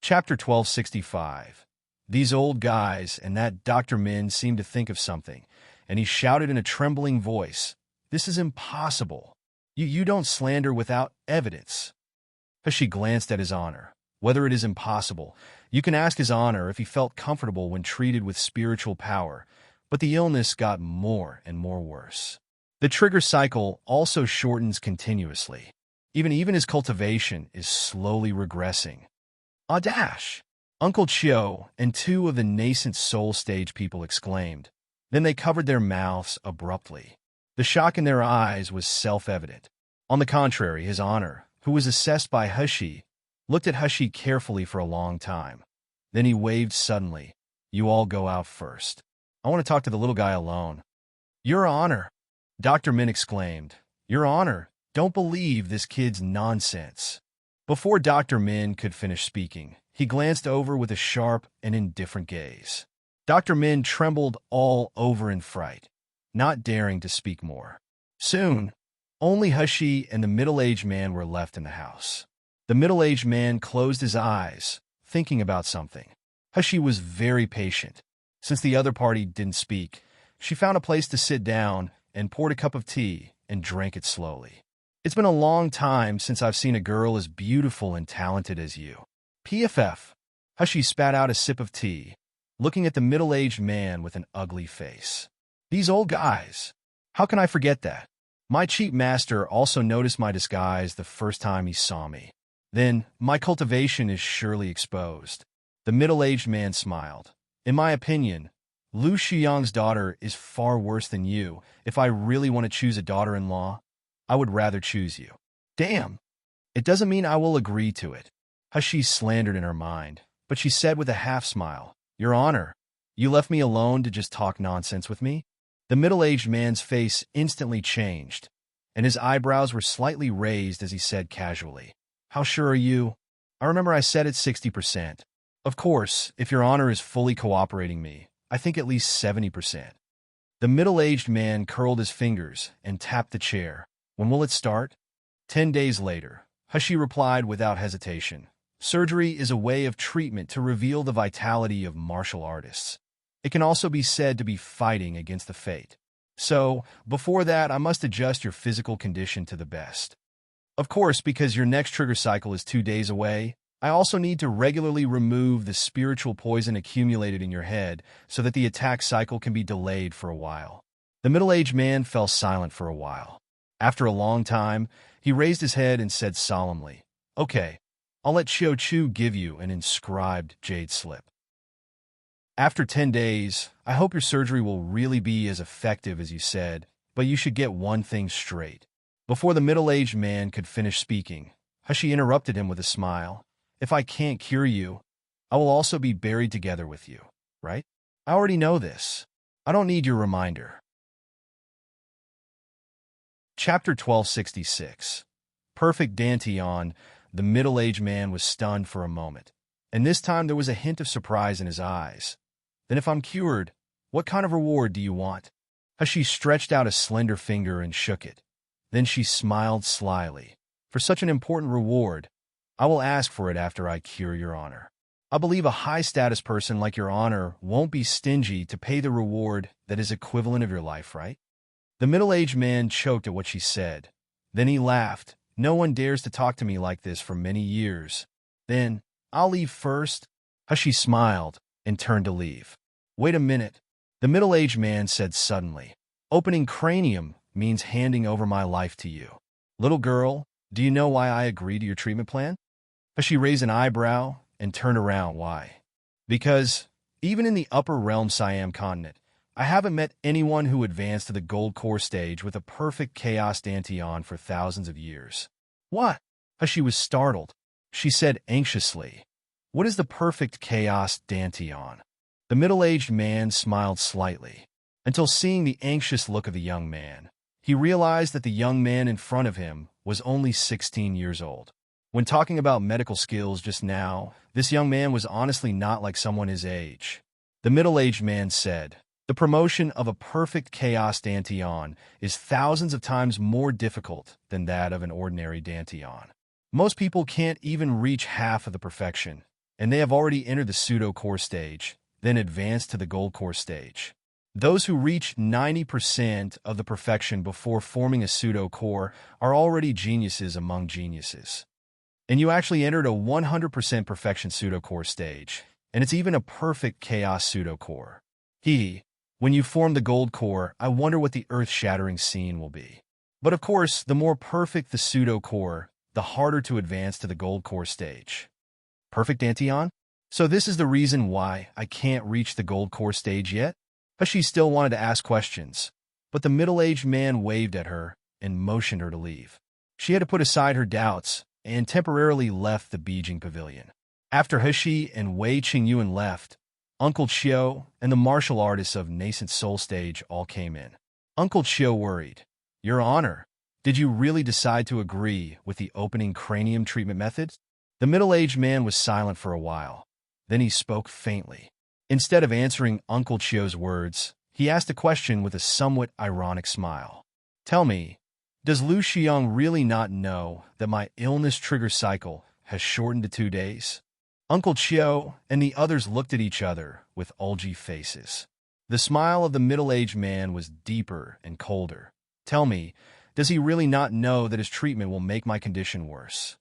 Chapter 1265. These old guys and that Dr. Min seemed to think of something, and he shouted in a trembling voice, "This is impossible. You don't slander without evidence." She glanced at His Honor. "Whether it is impossible, you can ask His Honor if he felt comfortable when treated with spiritual power, but the illness got more and more worse. The trigger cycle also shortens continuously. Even his cultivation is slowly regressing." "Audash!" Uncle Chio and two of the nascent soul stage people exclaimed. Then they covered their mouths abruptly. The shock in their eyes was self-evident. On the contrary, His Honor, who was assessed by Hushi, looked at Hushi carefully for a long time. Then he waved suddenly. "You all go out first. I want to talk to the little guy alone." "Your Honor!" Dr. Min exclaimed. "Your Honor, don't believe this kid's nonsense." Before Dr. Min could finish speaking, he glanced over with a sharp and indifferent gaze. Dr. Min trembled all over in fright, not daring to speak more. Soon, only Hushi and the middle-aged man were left in the house. The middle-aged man closed his eyes, thinking about something. Hushi was very patient. Since the other party didn't speak, she found a place to sit down and poured a cup of tea and drank it slowly. "It's been a long time since I've seen a girl as beautiful and talented as you." PFF. Hushi spat out a sip of tea, looking at the middle-aged man with an ugly face. "These old guys. How can I forget that? My cheap master also noticed my disguise the first time he saw me. Then, my cultivation is surely exposed." The middle-aged man smiled. "In my opinion, Lu Xiang's daughter is far worse than you. If I really want to choose a daughter-in-law, I would rather choose you." "Damn! It doesn't mean I will agree to it." Hushi slandered in her mind, but she said with a half-smile, "Your Honor, you left me alone to just talk nonsense with me?" The middle-aged man's face instantly changed, and his eyebrows were slightly raised as he said casually, "How sure are you?" "I remember I said it's 60%. Of course, if Your Honor is fully cooperating me, I think at least 70%. The middle-aged man curled his fingers and tapped the chair. "When will it start?" 10 days later, Hushi replied without hesitation. "Surgery is a way of treatment to reveal the vitality of martial artists. It can also be said to be fighting against the fate. So, before that, I must adjust your physical condition to the best. Of course, because your next trigger cycle is 2 days away, I also need to regularly remove the spiritual poison accumulated in your head so that the attack cycle can be delayed for a while." The middle-aged man fell silent for a while. After a long time, he raised his head and said solemnly, "Okay, I'll let Chiu Chu give you an inscribed jade slip. After 10 days, I hope your surgery will really be as effective as you said, but you should get one thing straight." Before the middle-aged man could finish speaking, Hushi interrupted him with a smile. "If I can't cure you, I will also be buried together with you, right? I already know this. I don't need your reminder." Chapter 1266. Perfect Dantian. The middle-aged man was stunned for a moment, and this time there was a hint of surprise in his eyes. "Then if I'm cured, what kind of reward do you want?" Hushi stretched out a slender finger and shook it. Then she smiled slyly. "For such an important reward, I will ask for it after I cure Your Honor. I believe a high-status person like Your Honor won't be stingy to pay the reward that is equivalent of your life, right?" The middle-aged man choked at what she said. Then he laughed. "No one dares to talk to me like this for many years." "Then, I'll leave first." Hushi smiled and turned to leave. "Wait a minute," the middle-aged man said suddenly. "Opening cranium means handing over my life to you. Little girl, do you know why I agreed to your treatment plan?" Hushi raised an eyebrow and turned around. "Why?" "Because, even in the upper realm Siam continent, I haven't met anyone who advanced to the gold core stage with a perfect chaos Dantian for thousands of years." "What?" Hushi was startled. She said anxiously, "What is the perfect chaos Dantian?" The middle-aged man smiled slightly, until seeing the anxious look of the young man, he realized that the young man in front of him was only 16 years old. When talking about medical skills just now, this young man was honestly not like someone his age. The middle-aged man said, "The promotion of a perfect chaos Dantian is thousands of times more difficult than that of an ordinary Dantian. Most people can't even reach half of the perfection, and they have already entered the pseudo-core stage, then advanced to the gold core stage. Those who reach 90% of the perfection before forming a pseudo-core are already geniuses among geniuses. And you actually entered a 100% perfection pseudo-core stage, and it's even a perfect chaos pseudo-core. When you form the gold core, I wonder what the earth-shattering scene will be. But of course, the more perfect the pseudo-core, the harder to advance to the gold core stage. Perfect, Antion? So this is the reason why I can't reach the gold core stage yet? She still wanted to ask questions, but the middle-aged man waved at her and motioned her to leave. She had to put aside her doubts and temporarily left the Beijing pavilion. After He and Wei Qingyuan left, Uncle Chiu and the martial artists of Nascent Soul Stage all came in. Uncle Chiu worried. Your Honor, did you really decide to agree with the opening cranium treatment method? The middle-aged man was silent for a while. Then he spoke faintly. Instead of answering Uncle Chiu's words, he asked a question with a somewhat ironic smile. Tell me, does Lu Xiang really not know that my illness trigger cycle has shortened to 2 days? Uncle Chiu and the others looked at each other with ulgy faces. The smile of the middle-aged man was deeper and colder. Tell me, does he really not know that his treatment will make my condition worse?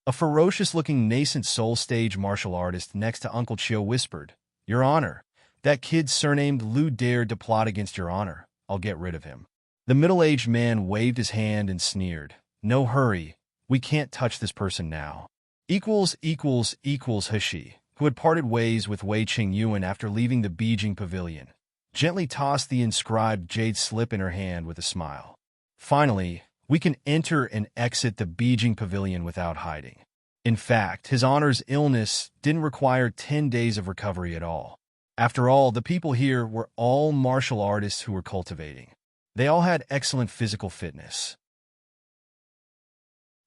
A ferocious-looking nascent soul stage martial artist next to Uncle Chiu whispered, Your Honor, that kid surnamed Lu dared to plot against Your Honor. I'll get rid of him. The middle-aged man waved his hand and sneered. No hurry. We can't touch this person now. He, who had parted ways with Wei Qingyuan after leaving the Beijing pavilion, gently tossed the inscribed jade slip in her hand with a smile. Finally, we can enter and exit the Beijing pavilion without hiding. In fact, His Honor's illness didn't require 10 days of recovery at all. After all, the people here were all martial artists who were cultivating. They all had excellent physical fitness.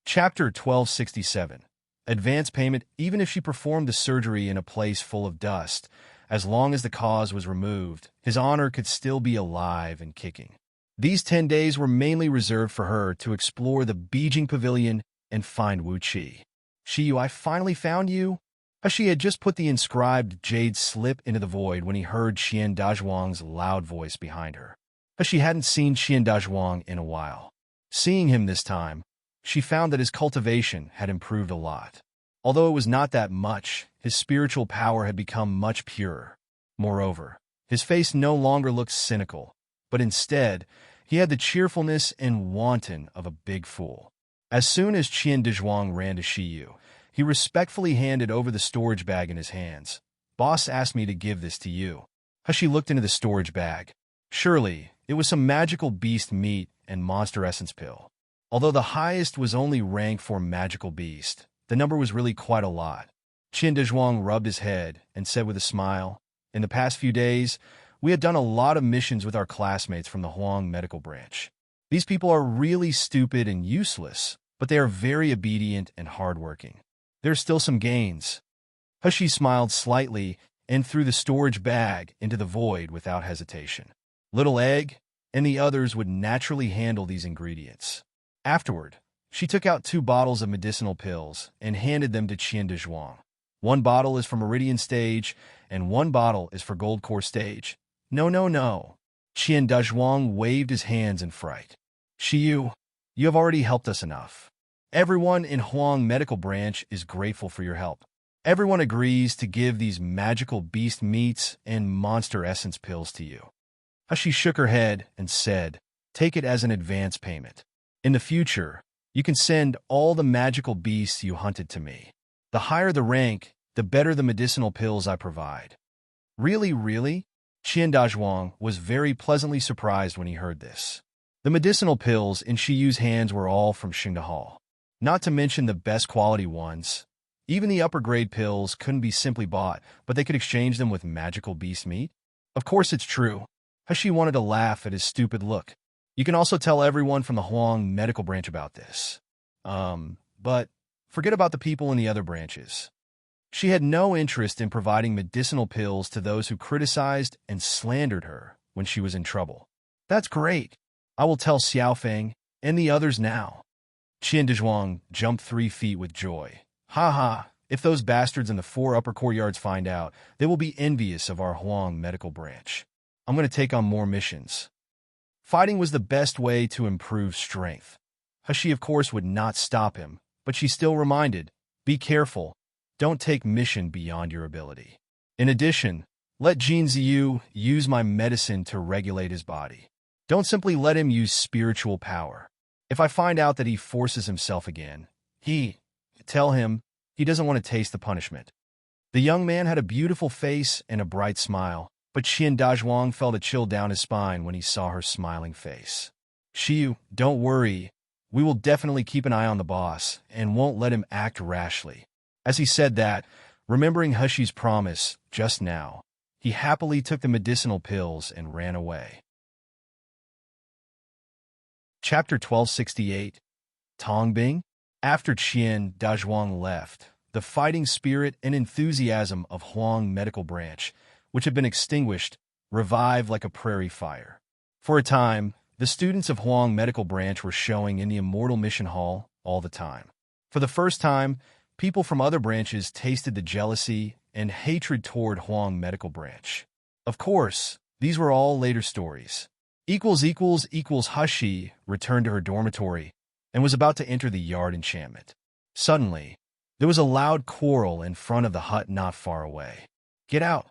Chapter 1267. Advance payment. Even if she performed the surgery in a place full of dust, as long as the cause was removed, His Honor could still be alive and kicking. These 10 days were mainly reserved for her to explore the Beijing pavilion and find Wu Qi. Qiyu, I finally found you. She had just put the inscribed jade slip into the void when he heard Qian Dazhuang's loud voice behind her. She hadn't seen Qian Dazhuang in a while. Seeing him this time, she found that his cultivation had improved a lot. Although it was not that much, his spiritual power had become much purer. Moreover, his face no longer looked cynical, but instead, he had the cheerfulness and wanton of a big fool. As soon as Qian Dazhuang ran to Qiyu, he respectfully handed over the storage bag in his hands. Boss asked me to give this to you. She looked into the storage bag. Surely, it was some magical beast meat and monster essence pill. Although the highest was only rank for magical beast, the number was really quite a lot. Qian Dazhuang rubbed his head and said with a smile, In the past few days, we had done a lot of missions with our classmates from the Huang medical branch. These people are really stupid and useless, but they are very obedient and hardworking. There are still some gains. He smiled slightly and threw the storage bag into the void without hesitation. Little Egg and the others would naturally handle these ingredients. Afterward, she took out 2 bottles of medicinal pills and handed them to Qian Dazhuang. 1 bottle is for Meridian Stage, and 1 bottle is for Gold Core Stage. No. Qian Dazhuang waved his hands in fright. Qiyu, you have already helped us enough. Everyone in Huang Medical Branch is grateful for your help. Everyone agrees to give these magical beast meats and monster essence pills to you. She shook her head and said, Take it as an advance payment. In the future, you can send all the magical beasts you hunted to me. The higher the rank, the better the medicinal pills I provide. Really? Qian Dazhuang was very pleasantly surprised when he heard this. The medicinal pills in Shiyu's hands were all from Xingdahal. Not to mention the best quality ones. Even the upper-grade pills couldn't be simply bought, but they could exchange them with magical beast meat. Of course it's true. She wanted to laugh at his stupid look. You can also tell everyone from the Huang medical branch about this. But forget about the people in the other branches. She had no interest in providing medicinal pills to those who criticized and slandered her when she was in trouble. That's great. I will tell Xiaofeng and the others now. Qian Dazhuang jumped 3 feet with joy. Ha! If those bastards in the 4 upper courtyards find out, they will be envious of our Huang medical branch. I'm going to take on more missions. Fighting was the best way to improve strength. Hashi, of course, would not stop him, but she still reminded, be careful. Don't take mission beyond your ability. In addition, let Jin Ziyu use my medicine to regulate his body. Don't simply let him use spiritual power. If I find out that he forces himself again, tell him he doesn't want to taste the punishment. The young man had a beautiful face and a bright smile, but Qian Dazhuang felt a chill down his spine when he saw her smiling face. Xiu, don't worry. We will definitely keep an eye on the boss and won't let him act rashly. As he said that, remembering Hushi's promise just now, he happily took the medicinal pills and ran away. Chapter 1268. Tongbing. After Qian Dazhuang left, the fighting spirit and enthusiasm of Huang Medical Branch, which had been extinguished, revived like a prairie fire. For a time, the students of Huang Medical Branch were showing in the Immortal Mission Hall all the time. For the first time, people from other branches tasted the jealousy and hatred toward Huang Medical Branch. Of course, these were all later stories. Hushi returned to her dormitory and was about to enter the yard enchantment. Suddenly, there was a loud quarrel in front of the hut not far away. Get out!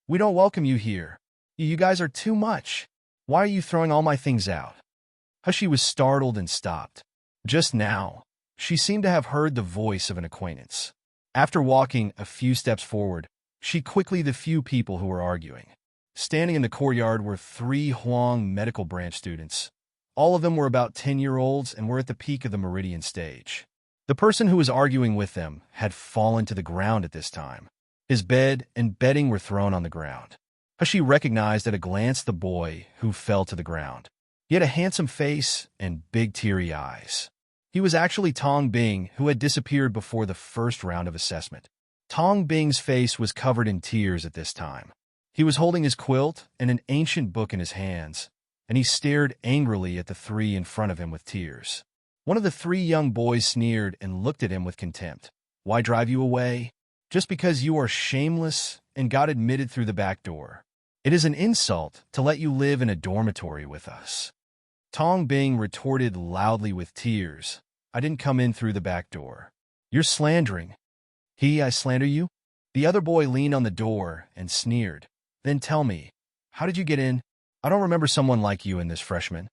We don't welcome you here. You guys are too much. Why are you throwing all my things out? Hushi was startled and stopped. Just now, she seemed to have heard the voice of an acquaintance. After walking a few steps forward, she quickly the few people who were arguing. Standing in the courtyard were 3 Huang Medical Branch students. All of them were about 10-year-olds and were at the peak of the meridian stage. The person who was arguing with them had fallen to the ground at this time. His bed and bedding were thrown on the ground. Hushi recognized at a glance the boy who fell to the ground. He had a handsome face and big teary eyes. He was actually Tong Bing, who had disappeared before the first round of assessment. Tong Bing's face was covered in tears at this time. He was holding his quilt and an ancient book in his hands, and he stared angrily at the 3 in front of him with tears. One of the 3 young boys sneered and looked at him with contempt. Why drive you away? Just because you are shameless and got admitted through the back door. It is an insult to let you live in a dormitory with us. Tong Bing retorted loudly with tears. I didn't come in through the back door. You're slandering. I slander you? The other boy leaned on the door and sneered. Then tell me, how did you get in? I don't remember someone like you in this freshman.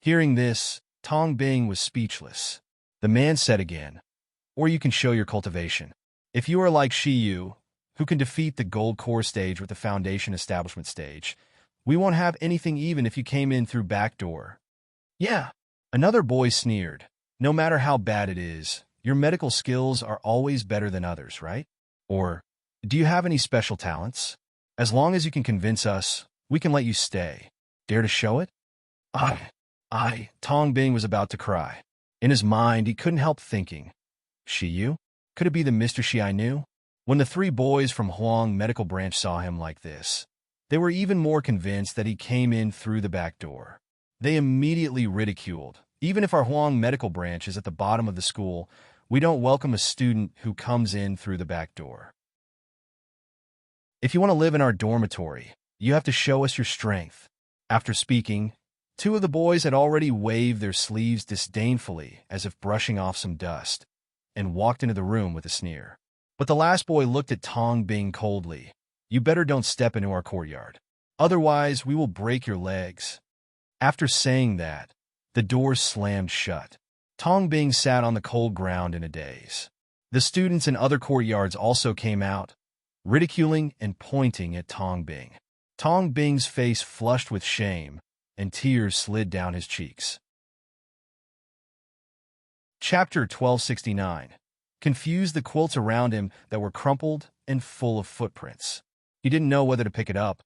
Hearing this, Tong Bing was speechless. The man said again, or you can show your cultivation. If you are like Shiyu, who can defeat the gold core stage with the foundation establishment stage, we won't have anything even if you came in through back door. Yeah. Another boy sneered. No matter how bad it is, your medical skills are always better than others, right? Or, do you have any special talents? As long as you can convince us, we can let you stay. Dare to show it? Tong Bing was about to cry. In his mind, he couldn't help thinking, Shiyu? Could it be the Mr. Shi I knew? When the 3 boys from Huang Medical Branch saw him like this, they were even more convinced that he came in through the back door. They immediately ridiculed. Even if our Huang Medical Branch is at the bottom of the school, we don't welcome a student who comes in through the back door. If you want to live in our dormitory, you have to show us your strength. After speaking, 2 of the boys had already waved their sleeves disdainfully as if brushing off some dust, and walked into the room with a sneer. But the last boy looked at Tong Bing coldly. You better don't step into our courtyard. Otherwise, we will break your legs. After saying that, the door slammed shut. Tong Bing sat on the cold ground in a daze. The students in other courtyards also came out, ridiculing and pointing at Tong Bing. Tong Bing's face flushed with shame, and tears slid down his cheeks. Chapter 1269. Confused the quilts around him that were crumpled and full of footprints. He didn't know whether to pick it up.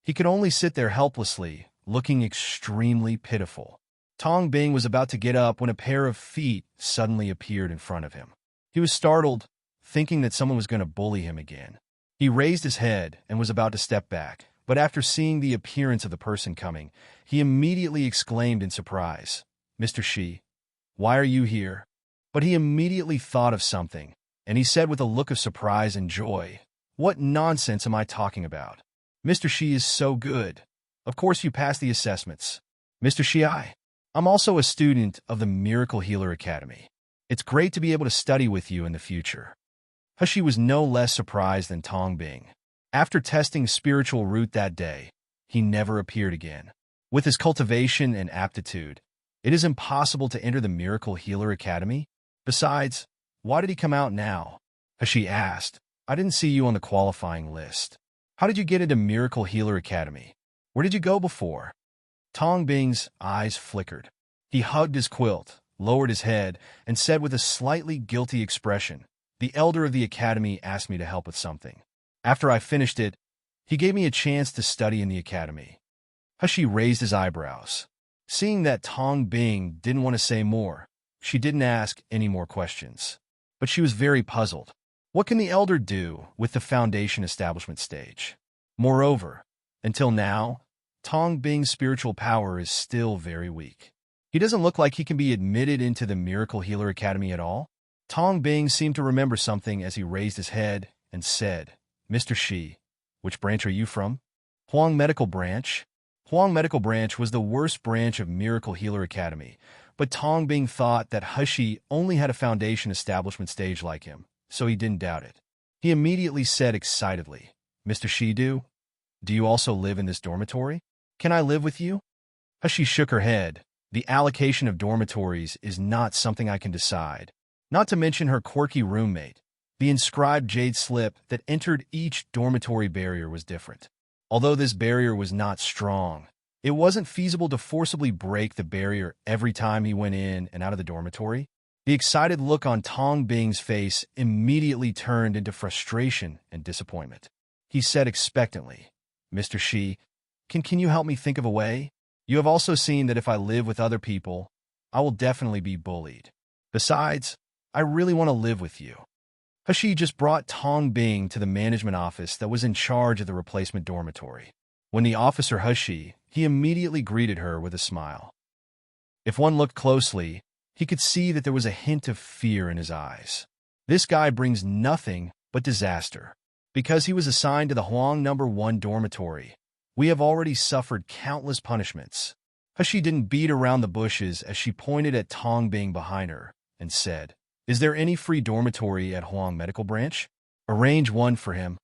He could only sit there helplessly, looking extremely pitiful. Tong Bing was about to get up when a pair of feet suddenly appeared in front of him. He was startled, thinking that someone was going to bully him again. He raised his head and was about to step back, but after seeing the appearance of the person coming, he immediately exclaimed in surprise, Mr. Shi, why are you here? But he immediately thought of something, and he said with a look of surprise and joy, "What nonsense am I talking about? Mr. Shi is so good. Of course you passed the assessments. Mr. Shi, I'm also a student of the Miracle Healer Academy. It's great to be able to study with you in the future." Hushi was no less surprised than Tong Bing. After testing spiritual root that day, he never appeared again. With his cultivation and aptitude, it is impossible to enter the Miracle Healer Academy. Besides, why did he come out now? Hushi asked. "I didn't see you on the qualifying list. How did you get into Miracle Healer Academy? Where did you go before?" Tong Bing's eyes flickered. He hugged his quilt, lowered his head, and said with a slightly guilty expression, "The elder of the academy asked me to help with something. After I finished it, he gave me a chance to study in the academy." Hushi raised his eyebrows. Seeing that Tong Bing didn't want to say more, she didn't ask any more questions. But she was very puzzled. What can the elder do with the foundation establishment stage? Moreover, until now, Tong Bing's spiritual power is still very weak. He doesn't look like he can be admitted into the Miracle Healer Academy at all. Tong Bing seemed to remember something as he raised his head and said, "Mr. Shi, which branch are you from?" "Huang Medical Branch." Huang Medical Branch was the worst branch of Miracle Healer Academy, but Tong Bing thought that Hushi only had a foundation establishment stage like him, so he didn't doubt it. He immediately said excitedly, "Mr. Shi, do you also live in this dormitory? Can I live with you?" Hushi shook her head. "The allocation of dormitories is not something I can decide. Not to mention her quirky roommate. The inscribed jade slip that entered each dormitory barrier was different. Although this barrier was not strong, it wasn't feasible to forcibly break the barrier every time he went in and out of the dormitory." The excited look on Tong Bing's face immediately turned into frustration and disappointment. He said expectantly, "Mr. Shi, can you help me think of a way? You have also seen that if I live with other people, I will definitely be bullied. Besides, I really want to live with you." Hushi just brought Tong Bing to the management office that was in charge of the replacement dormitory. When the officer Hushi, he immediately greeted her with a smile. If one looked closely, he could see that there was a hint of fear in his eyes. This guy brings nothing but disaster. Because he was assigned to the Huang No. 1 dormitory, we have already suffered countless punishments. Hushi didn't beat around the bushes as she pointed at Tong Bing behind her and said, "Is there any free dormitory at Huang Medical Branch? Arrange one for him."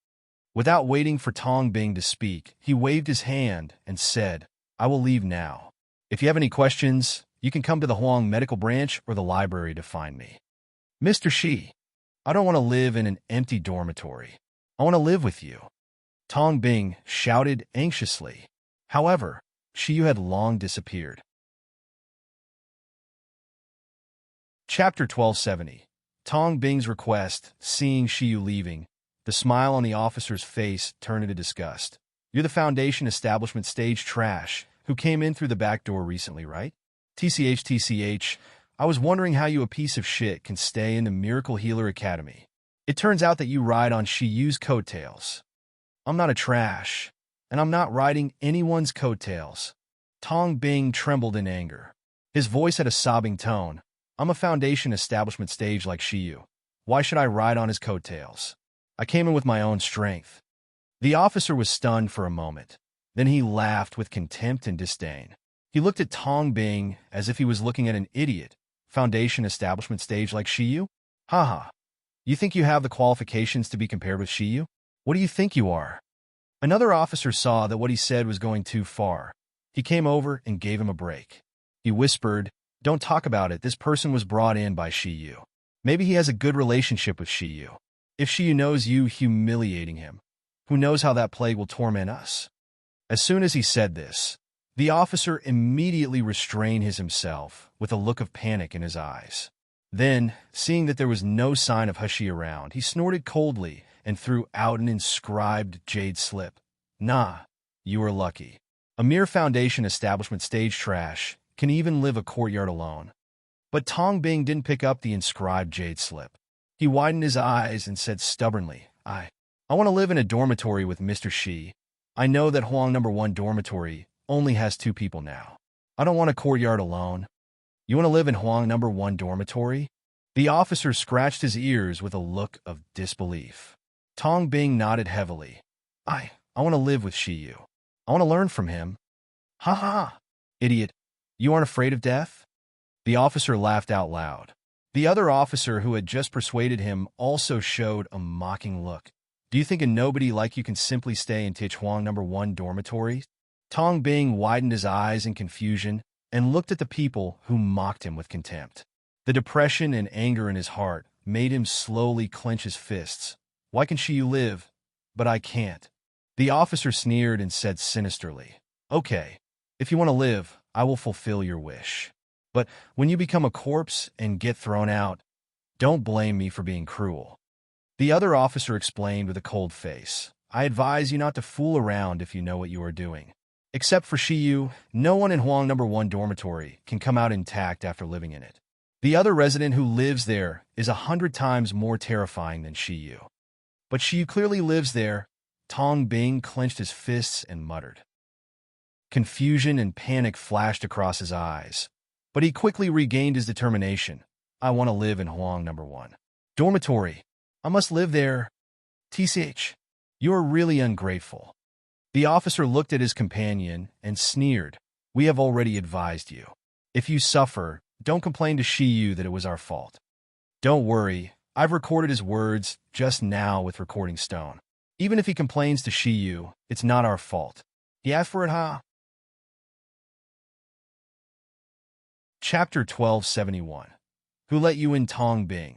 Without waiting for Tong Bing to speak, he waved his hand and said, "I will leave now. If you have any questions, you can come to the Huang Medical Branch or the library to find me." "Mr. Shi, I don't want to live in an empty dormitory. I want to live with you," Tong Bing shouted anxiously. However, Shiyu had long disappeared. Chapter 1270. Tong Bing's request. Seeing Shiyu leaving, the smile on the officer's face turned into disgust. "You're the foundation establishment stage trash who came in through the back door recently, right? TCH, I was wondering how you, a piece of shit, can stay in the Miracle Healer Academy. It turns out that you ride on Shiyu's coattails." "I'm not a trash, and I'm not riding anyone's coattails." Tong Bing trembled in anger. His voice had a sobbing tone. "I'm a foundation establishment stage like Shiyu. Why should I ride on his coattails? I came in with my own strength." The officer was stunned for a moment. Then he laughed with contempt and disdain. He looked at Tong Bing as if he was looking at an idiot. "Foundation establishment stage like Shiyu? Haha. You think you have the qualifications to be compared with Shiyu? What do you think you are?" Another officer saw that what he said was going too far. He came over and gave him a break. He whispered, "Don't talk about it. This person was brought in by Shiyu. Maybe he has a good relationship with Shiyu. If Shiyu knows you humiliating him, who knows how that plague will torment us?" As soon as he said this, the officer immediately restrained himself with a look of panic in his eyes. Then, seeing that there was no sign of Hushi around, he snorted coldly and threw out an inscribed jade slip. "Nah, you are lucky. A mere foundation establishment stage trash can even live a courtyard alone." But Tong Bing didn't pick up the inscribed jade slip. He widened his eyes and said stubbornly, I want to live in a dormitory with Mr. Shi. I know that Huang No. 1 dormitory only has 2 people now. I don't want a courtyard alone." "You want to live in Huang No. 1 dormitory?" The officer scratched his ears with a look of disbelief. Tong Bing nodded heavily. I want to live with Shiyu. I want to learn from him. Ha ha! Idiot. You aren't afraid of death? The officer laughed out loud. The other officer who had just persuaded him also showed a mocking look. Do you think a nobody like you can simply stay in Tichuang No. 1 dormitory? Tong Bing widened his eyes in confusion and looked at the people who mocked him with contempt. The depression and anger in his heart made him slowly clench his fists. Why can Shiyu live, but I can't? The officer sneered and said sinisterly, Okay, if you want to live, I will fulfill your wish. But when you become a corpse and get thrown out, don't blame me for being cruel. The other officer explained with a cold face, I advise you not to fool around if you know what you are doing. Except for Shiyu, no one in Huang No. 1 dormitory can come out intact after living in it. The other resident who lives there is 100 times more terrifying than Shiyu. But Shiyu clearly lives there. Tong Bing clenched his fists and muttered. Confusion and panic flashed across his eyes, but he quickly regained his determination. I want to live in Huang No. 1 dormitory. I must live there. TCH, you are really ungrateful. The officer looked at his companion and sneered. We have already advised you. If you suffer, don't complain to Shiyu that it was our fault. Don't worry, I've recorded his words just now with recording stone. Even if he complains to Shiyu, it's not our fault. He asked for it, huh? Chapter 1271. Who let you in? Tong Bing,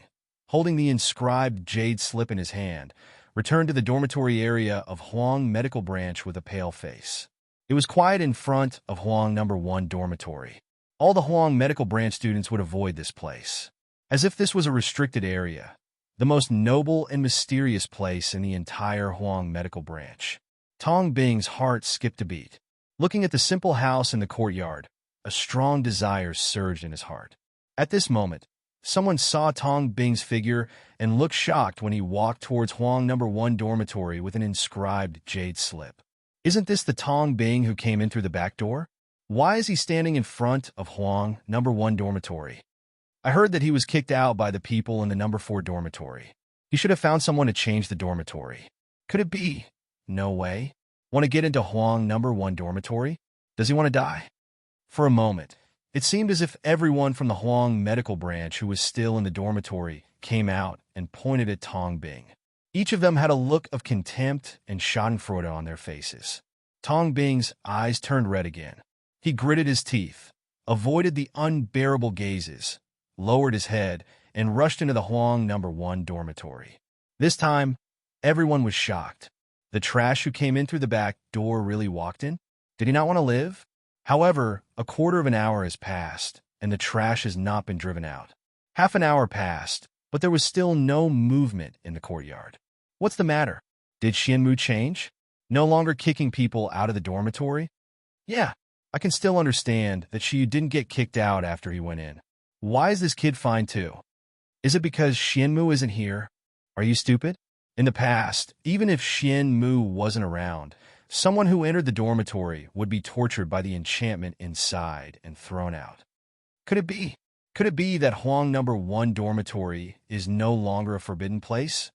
holding the inscribed jade slip in his hand, returned to the dormitory area of Huang Medical Branch with a pale face. It was quiet in front of Huang No. 1 dormitory. All the Huang Medical Branch students would avoid this place, as if this was a restricted area, the most noble and mysterious place in the entire Huang Medical Branch. Tong Bing's heart skipped a beat. Looking at the simple house in the courtyard, a strong desire surged in his heart. At this moment, someone saw Tong Bing's figure and looked shocked when he walked towards Huang No. 1 dormitory with an inscribed jade slip. Isn't this the Tong Bing who came in through the back door? Why is he standing in front of Huang No. 1 dormitory? I heard that he was kicked out by the people in the No. 4 dormitory. He should have found someone to change the dormitory. Could it be? No way. Want to get into Huang No. 1 dormitory? Does he want to die? For a moment, it seemed as if everyone from the Huang Medical Branch who was still in the dormitory came out and pointed at Tong Bing. Each of them had a look of contempt and schadenfreude on their faces. Tong Bing's eyes turned red again. He gritted his teeth, avoided the unbearable gazes, lowered his head, and rushed into the Huang No. 1 dormitory. This time, everyone was shocked. The trash who came in through the back door really walked in? Did he not want to live? However, a quarter of an hour has passed, and the trash has not been driven out. Half an hour passed, but there was still no movement in the courtyard. What's the matter? Did Xianmu change? No longer kicking people out of the dormitory? Yeah, I can still understand that Shiyu didn't get kicked out after he went in. Why is this kid fine too? Is it because Xianmu isn't here? Are you stupid? In the past, even if Xianmu wasn't around, someone who entered the dormitory would be tortured by the enchantment inside and thrown out. Could it be? Could it be that Huang No. 1 dormitory is no longer a forbidden place?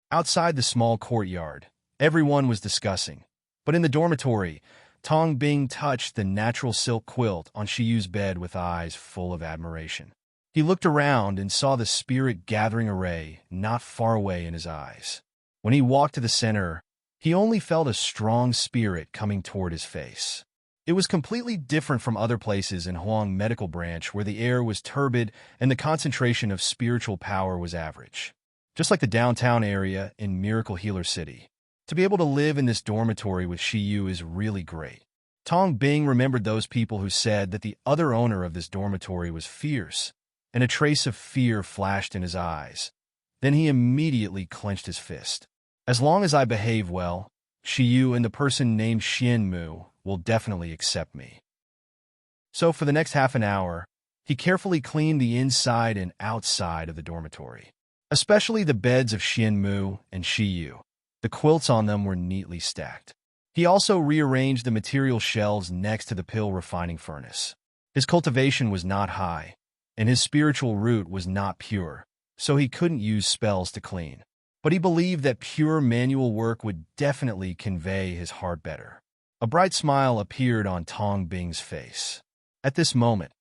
Outside the small courtyard, everyone was discussing, but in the dormitory, Tong Bing touched the natural silk quilt on Shiyu's bed with eyes full of admiration. He looked around and saw the spirit-gathering array not far away in his eyes. When he walked to the center, he only felt a strong spirit coming toward his face. It was completely different from other places in Huang Medical Branch where the air was turbid and the concentration of spiritual power was average. Just like the downtown area in Miracle Healer City. To be able to live in this dormitory with Shiyu is really great. Tong Bing remembered those people who said that the other owner of this dormitory was fierce, and a trace of fear flashed in his eyes. Then he immediately clenched his fist. As long as I behave well, Shiyu and the person named Xianmu will definitely accept me. So for the next half an hour, he carefully cleaned the inside and outside of the dormitory, especially the beds of Xianmu and Shiyu. The quilts on them were neatly stacked. He also rearranged the material shelves next to the pill refining furnace. His cultivation was not high, and his spiritual root was not pure, so he couldn't use spells to clean. But he believed that pure manual work would definitely convey his heart better. A bright smile appeared on Tong Bing's face. At this moment,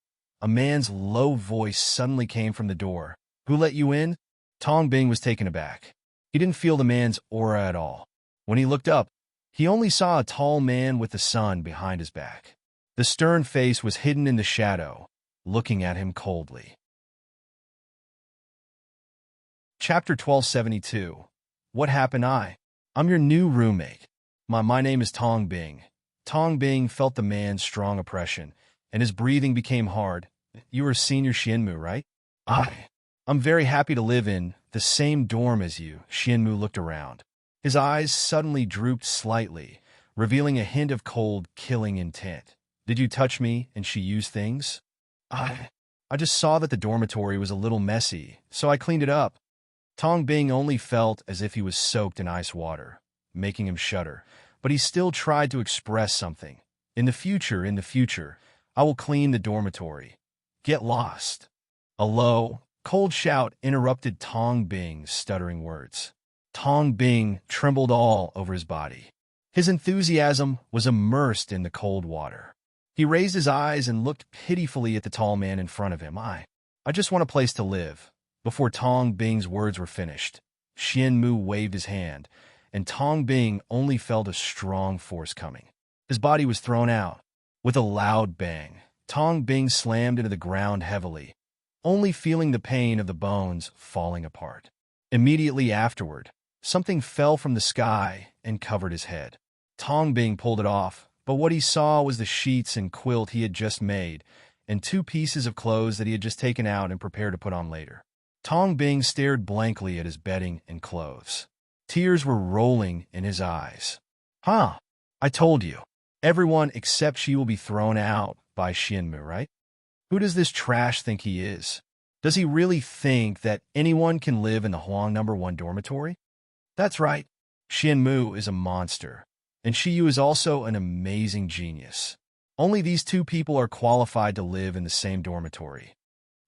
a man's low voice suddenly came from the door. "Who let you in?" Tong Bing was taken aback. He didn't feel the man's aura at all. When he looked up, he only saw a tall man with the sun behind his back. The stern face was hidden in the shadow, looking at him coldly. Chapter 1272. What happened? I'm your new roommate. My name is Tong Bing. Tong Bing felt the man's strong oppression, and his breathing became hard. "You are Senior Xianmu, right?" I'm very happy to live in the same dorm as you." Xianmu looked around. His eyes suddenly drooped slightly, revealing a hint of cold, killing intent. "Did you touch me and she used things?" I just saw that the dormitory was a little messy, so I cleaned it up." Tong Bing only felt as if he was soaked in ice water, making him shudder, but he still tried to express something. In the future, I will clean the dormitory. Get lost." A low, cold shout interrupted Tong Bing's stuttering words. Tong Bing trembled all over his body. His enthusiasm was immersed in the cold water. He raised his eyes and looked pitifully at the tall man in front of him. I just want a place to live." Before Tong Bing's words were finished, Xianmu waved his hand, and Tong Bing only felt a strong force coming. His body was thrown out. With a loud bang, Tong Bing slammed into the ground heavily, only feeling the pain of the bones falling apart. Immediately afterward, something fell from the sky and covered his head. Tong Bing pulled it off, but what he saw was the sheets and quilt he had just made, and 2 pieces of clothes that he had just taken out and prepared to put on later. Tong Bing stared blankly at his bedding and clothes. Tears were rolling in his eyes. I told you. Everyone except she will be thrown out by Xianmu, right? Who does this trash think he is? Does he really think that anyone can live in the Huang No. 1 dormitory? That's right. Xianmu is a monster, and Shiyu is also an amazing genius. Only these 2 people are qualified to live in the same dormitory.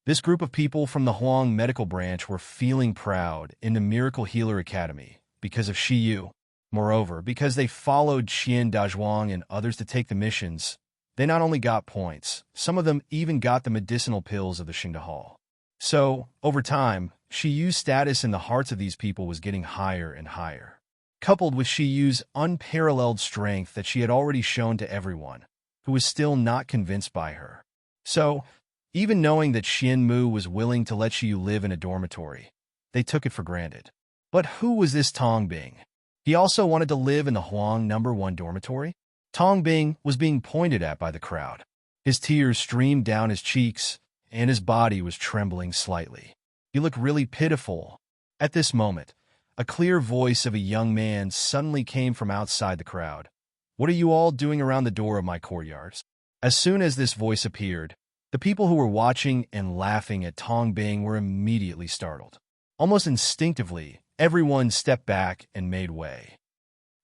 This group of people from the Huang medical branch were feeling proud in the Miracle Healer Academy because of Shiyu. Moreover, because they followed Qian Dazhuang and others to take the missions, they not only got points, some of them even got the medicinal pills of the Xingda Hall. So, over time, Shiyu's status in the hearts of these people was getting higher and higher. Coupled with Shiyu's unparalleled strength that she had already shown to everyone, who was still not convinced by her. So, even knowing that Xianmu was willing to let Shiyu live in a dormitory, they took it for granted. But who was this Tong Bing? He also wanted to live in the Huang No. 1 dormitory? Tong Bing was being pointed at by the crowd. His tears streamed down his cheeks, and his body was trembling slightly. He looked really pitiful. At this moment, a clear voice of a young man suddenly came from outside the crowd. "What are you all doing around the door of my courtyards?" As soon as this voice appeared, the people who were watching and laughing at Tong Bing were immediately startled. Almost instinctively, everyone stepped back and made way.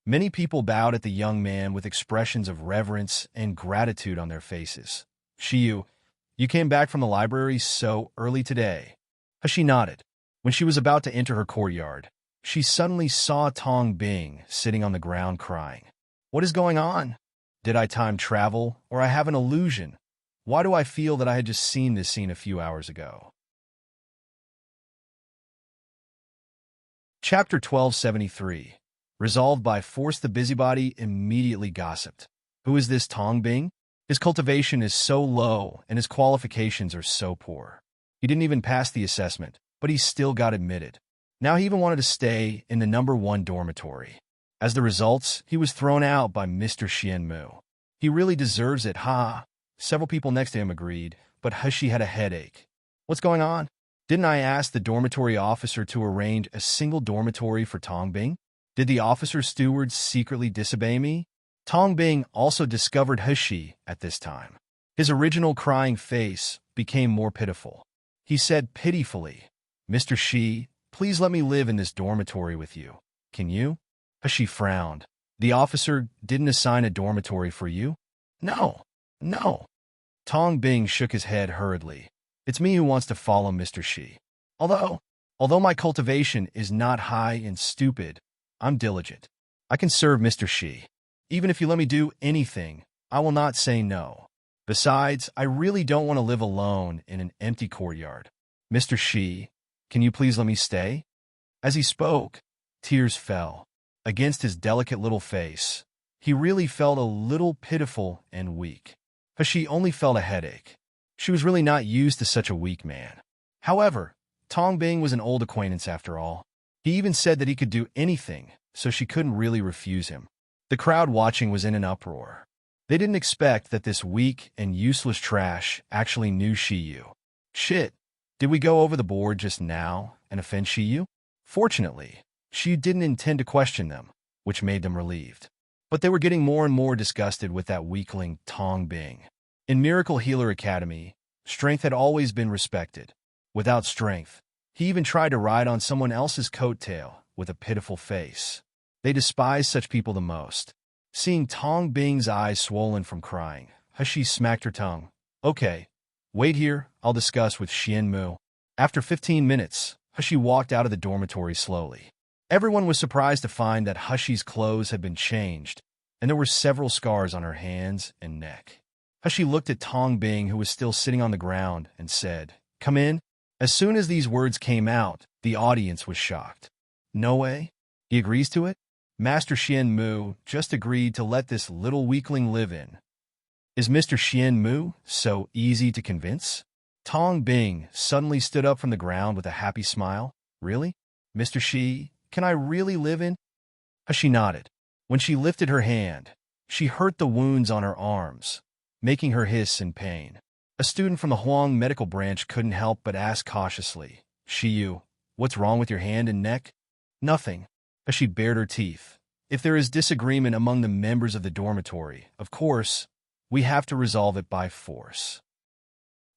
Many people bowed at the young man with expressions of reverence and gratitude on their faces. "Shiyu, you came back from the library so early today." She nodded. When she was about to enter her courtyard, she suddenly saw Tong Bing sitting on the ground crying. "What is going on? Did I time travel, or I have an illusion? Why do I feel that I had just seen this scene a few hours ago?" Chapter 1273. Resolved by force, the busybody immediately gossiped. "Who is this Tong Bing? His cultivation is so low and his qualifications are so poor. He didn't even pass the assessment, but he still got admitted. Now he even wanted to stay in the No. 1 dormitory. As the results, he was thrown out by Mr. Xianmu. He really deserves it, ha." Several people next to him agreed, but Hushi had a headache. "What's going on? Didn't I ask the dormitory officer to arrange a single dormitory for Tong Bing? Did the officer steward secretly disobey me?" Tong Bing also discovered Hushi at this time. His original crying face became more pitiful. He said pitifully, "Mr. Shi, please let me live in this dormitory with you. Can you?" Hushi frowned. "The officer didn't assign a dormitory for you?" No. Tong Bing shook his head hurriedly. It's me who wants to follow Mr. Shi. Although my cultivation is not high and stupid, I'm diligent. I can serve Mr. Shi. Even if you let me do anything, I will not say no. Besides, I really don't want to live alone in an empty courtyard. Mr. Shi, can you please let me stay? As he spoke, tears fell against his delicate little face. He really felt a little pitiful and weak. She only felt a headache. She was really not used to such a weak man. However, Tong Bing was an old acquaintance after all. He even said that he could do anything, so she couldn't really refuse him. The crowd watching was in an uproar. They didn't expect that this weak and useless trash actually knew Shiyu. Shit, did we go over the board just now and offend Shiyu? Fortunately, Shiyu didn't intend to question them, which made them relieved. But they were getting more and more disgusted with that weakling Tong Bing. In Miracle Healer Academy, strength had always been respected. Without strength, he even tried to ride on someone else's coattail with a pitiful face. They despised such people the most. Seeing Tong Bing's eyes swollen from crying, Hashi smacked her tongue. Okay, wait here, I'll discuss with Xian Mu. After 15 minutes, Hashi walked out of the dormitory slowly. Everyone was surprised to find that Hashi's clothes had been changed, and there were several scars on her hands and neck. Hashi looked at Tong Bing, who was still sitting on the ground, and said, "Come in." As soon as these words came out, the audience was shocked. No way? He agrees to it? Master Xian Mu just agreed to let this little weakling live in. Is Mr. Xian Mu so easy to convince? Tong Bing suddenly stood up from the ground with a happy smile. Really? Mr. Shi, can I really live in? She nodded. When she lifted her hand, she hurt the wounds on her arms, making her hiss in pain. A student from the Huang medical branch couldn't help but ask cautiously, Shiyu, what's wrong with your hand and neck? Nothing. She bared her teeth. If there is disagreement among the members of the dormitory, of course, we have to resolve it by force.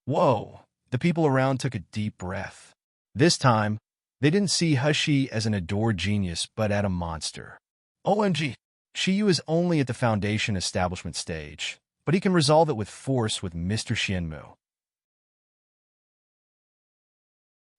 Whoa! The people around took a deep breath. This time, they didn't see Hashi as an adored genius, but at a monster. OMG! Shiyu is only at the foundation establishment stage, but he can resolve it with force with Mr. Xianmu.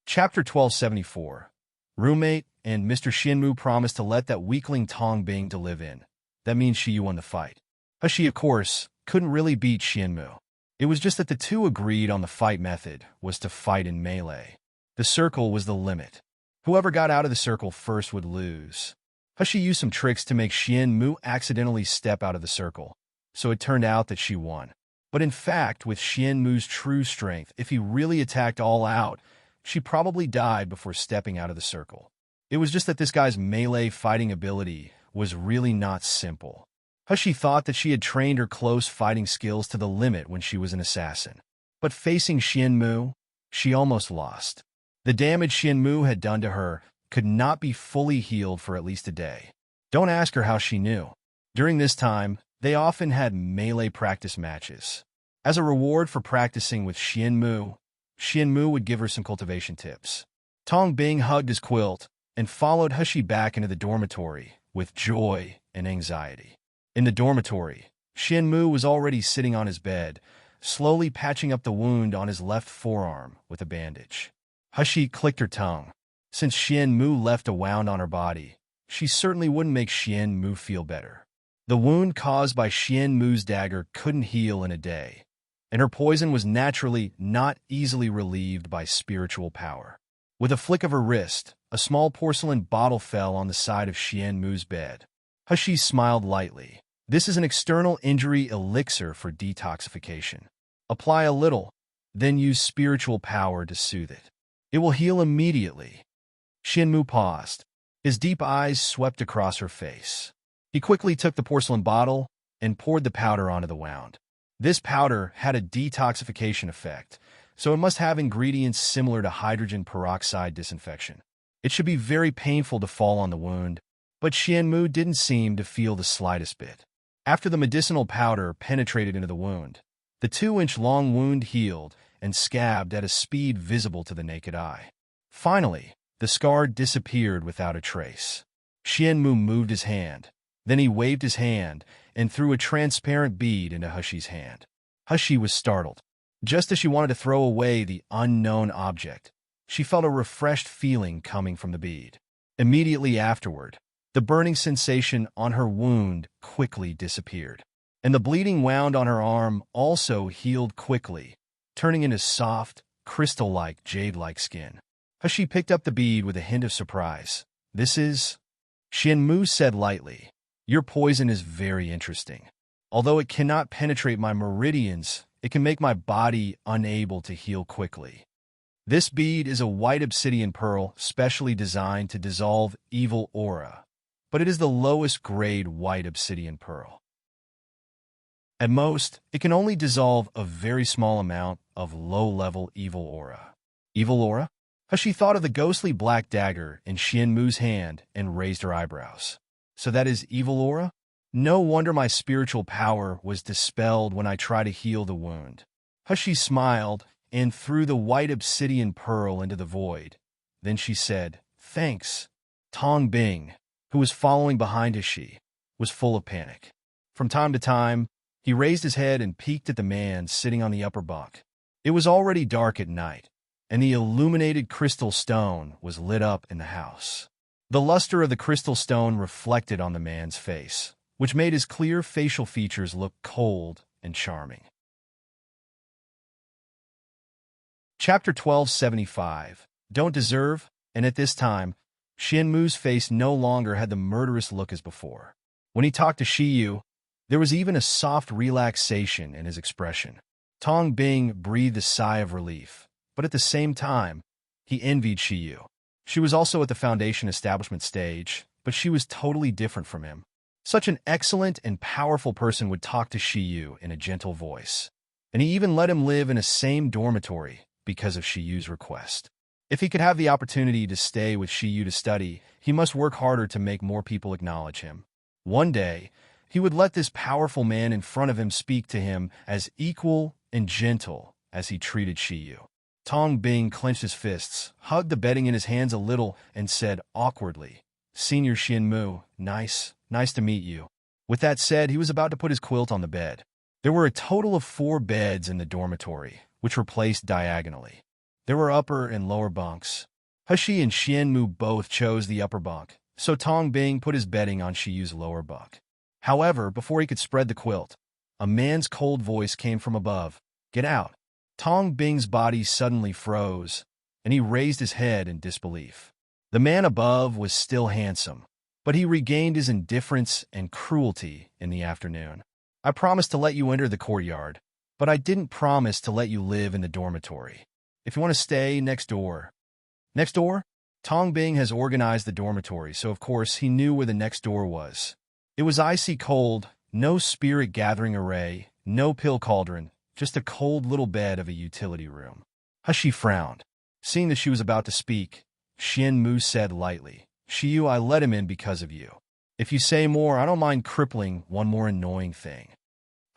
Chapter 1274. Roommate and Mr. Xianmu promised to let that weakling Tong Bing to live in. That means Shiyu won the fight. Hashi, of course, couldn't really beat Xianmu. It was just that the two agreed on the fight method was to fight in melee. The circle was the limit. Whoever got out of the circle first would lose. Hashi used some tricks to make Xianmu accidentally step out of the circle, so it turned out that she won. But in fact, with Xianmu's true strength, if he really attacked all out, she probably died before stepping out of the circle. It was just that this guy's melee fighting ability was really not simple. Hashi thought that she had trained her close fighting skills to the limit when she was an assassin. But facing Xianmu, she almost lost. The damage Xianmu had done to her could not be fully healed for at least a day. Don't ask her how she knew. During this time, they often had melee practice matches. As a reward for practicing with Xianmu, Xianmu would give her some cultivation tips. Tong Bing hugged his quilt and followed Hashi back into the dormitory with joy and anxiety. In the dormitory, Xianmu was already sitting on his bed, slowly patching up the wound on his left forearm with a bandage. Hashi clicked her tongue. Since Xianmu left a wound on her body, she certainly wouldn't make Xianmu feel better. The wound caused by Xianmu's dagger couldn't heal in a day, and her poison was naturally not easily relieved by spiritual power. With a flick of her wrist, a small porcelain bottle fell on the side of Xianmu's bed. Hashi smiled lightly. This is an external injury elixir for detoxification. Apply a little, then use spiritual power to soothe it. It will heal immediately. Xianmu paused. His deep eyes swept across her face. He quickly took the porcelain bottle and poured the powder onto the wound. This powder had a detoxification effect, so it must have ingredients similar to hydrogen peroxide disinfection. It should be very painful to fall on the wound, but Xianmu didn't seem to feel the slightest bit. After the medicinal powder penetrated into the wound, the 2-inch-long wound healed and scabbed at a speed visible to the naked eye. Finally, the scar disappeared without a trace. Xianmu moved his hand. Then he waved his hand and threw a transparent bead into Hashi's hand. Hashi was startled. Just as she wanted to throw away the unknown object, she felt a refreshed feeling coming from the bead. Immediately afterward, the burning sensation on her wound quickly disappeared, and the bleeding wound on her arm also healed quickly, turning into soft, crystal-like, jade-like skin. As she picked up the bead with a hint of surprise, "This is—" Xianmu said lightly, "Your poison is very interesting. Although it cannot penetrate my meridians, it can make my body unable to heal quickly. This bead is a white obsidian pearl specially designed to dissolve evil aura, but it is the lowest grade white obsidian pearl. At most, it can only dissolve a very small amount of low-level evil aura." Evil aura? As she thought of the ghostly black dagger in Xianmu's hand and raised her eyebrows. "So that is evil aura? No wonder my spiritual power was dispelled when I tried to heal the wound." She smiled and threw the white obsidian pearl into the void. Then she said, "Thanks." Tong Bing, who was following behind He, was full of panic. From time to time, he raised his head and peeked at the man sitting on the upper bunk. It was already dark at night, and the illuminated crystal stone was lit up in the house. The luster of the crystal stone reflected on the man's face, which made his clear facial features look cold and charming. Chapter 1275. Don't Deserve. And at this time, Xianmu's face no longer had the murderous look as before. When he talked to Shiyu, there was even a soft relaxation in his expression. Tong Bing breathed a sigh of relief, but at the same time, he envied Shiyu. She was also at the foundation establishment stage, but she was totally different from him. Such an excellent and powerful person would talk to Shiyu in a gentle voice, and he even let him live in a same dormitory because of Shiyu's request. If he could have the opportunity to stay with Shiyu to study, he must work harder to make more people acknowledge him. One day, he would let this powerful man in front of him speak to him as equal and gentle as he treated Shiyu. Tong Bing clenched his fists, hugged the bedding in his hands a little, and said awkwardly, "Senior Xianmu, nice to meet you." With that said, he was about to put his quilt on the bed. There were a total of 4 beds in the dormitory, which were placed diagonally. There were upper and lower bunks. He and Xianmu both chose the upper bunk, so Tong Bing put his bedding on Shiyu's lower bunk. However, before he could spread the quilt, a man's cold voice came from above. "Get out." Tong Bing's body suddenly froze, and he raised his head in disbelief. The man above was still handsome, but he regained his indifference and cruelty in the afternoon. "I promised to let you enter the courtyard, but I didn't promise to let you live in the dormitory. If you want to stay next door." Next door? Tong Bing has organized the dormitory, so of course he knew where the next door was. It was icy cold, no spirit gathering array, no pill cauldron, just a cold little bed of a utility room. She frowned. Seeing that she was about to speak, Xianmu said lightly, "Shiyu, I let him in because of you. If you say more, I don't mind crippling one more annoying thing."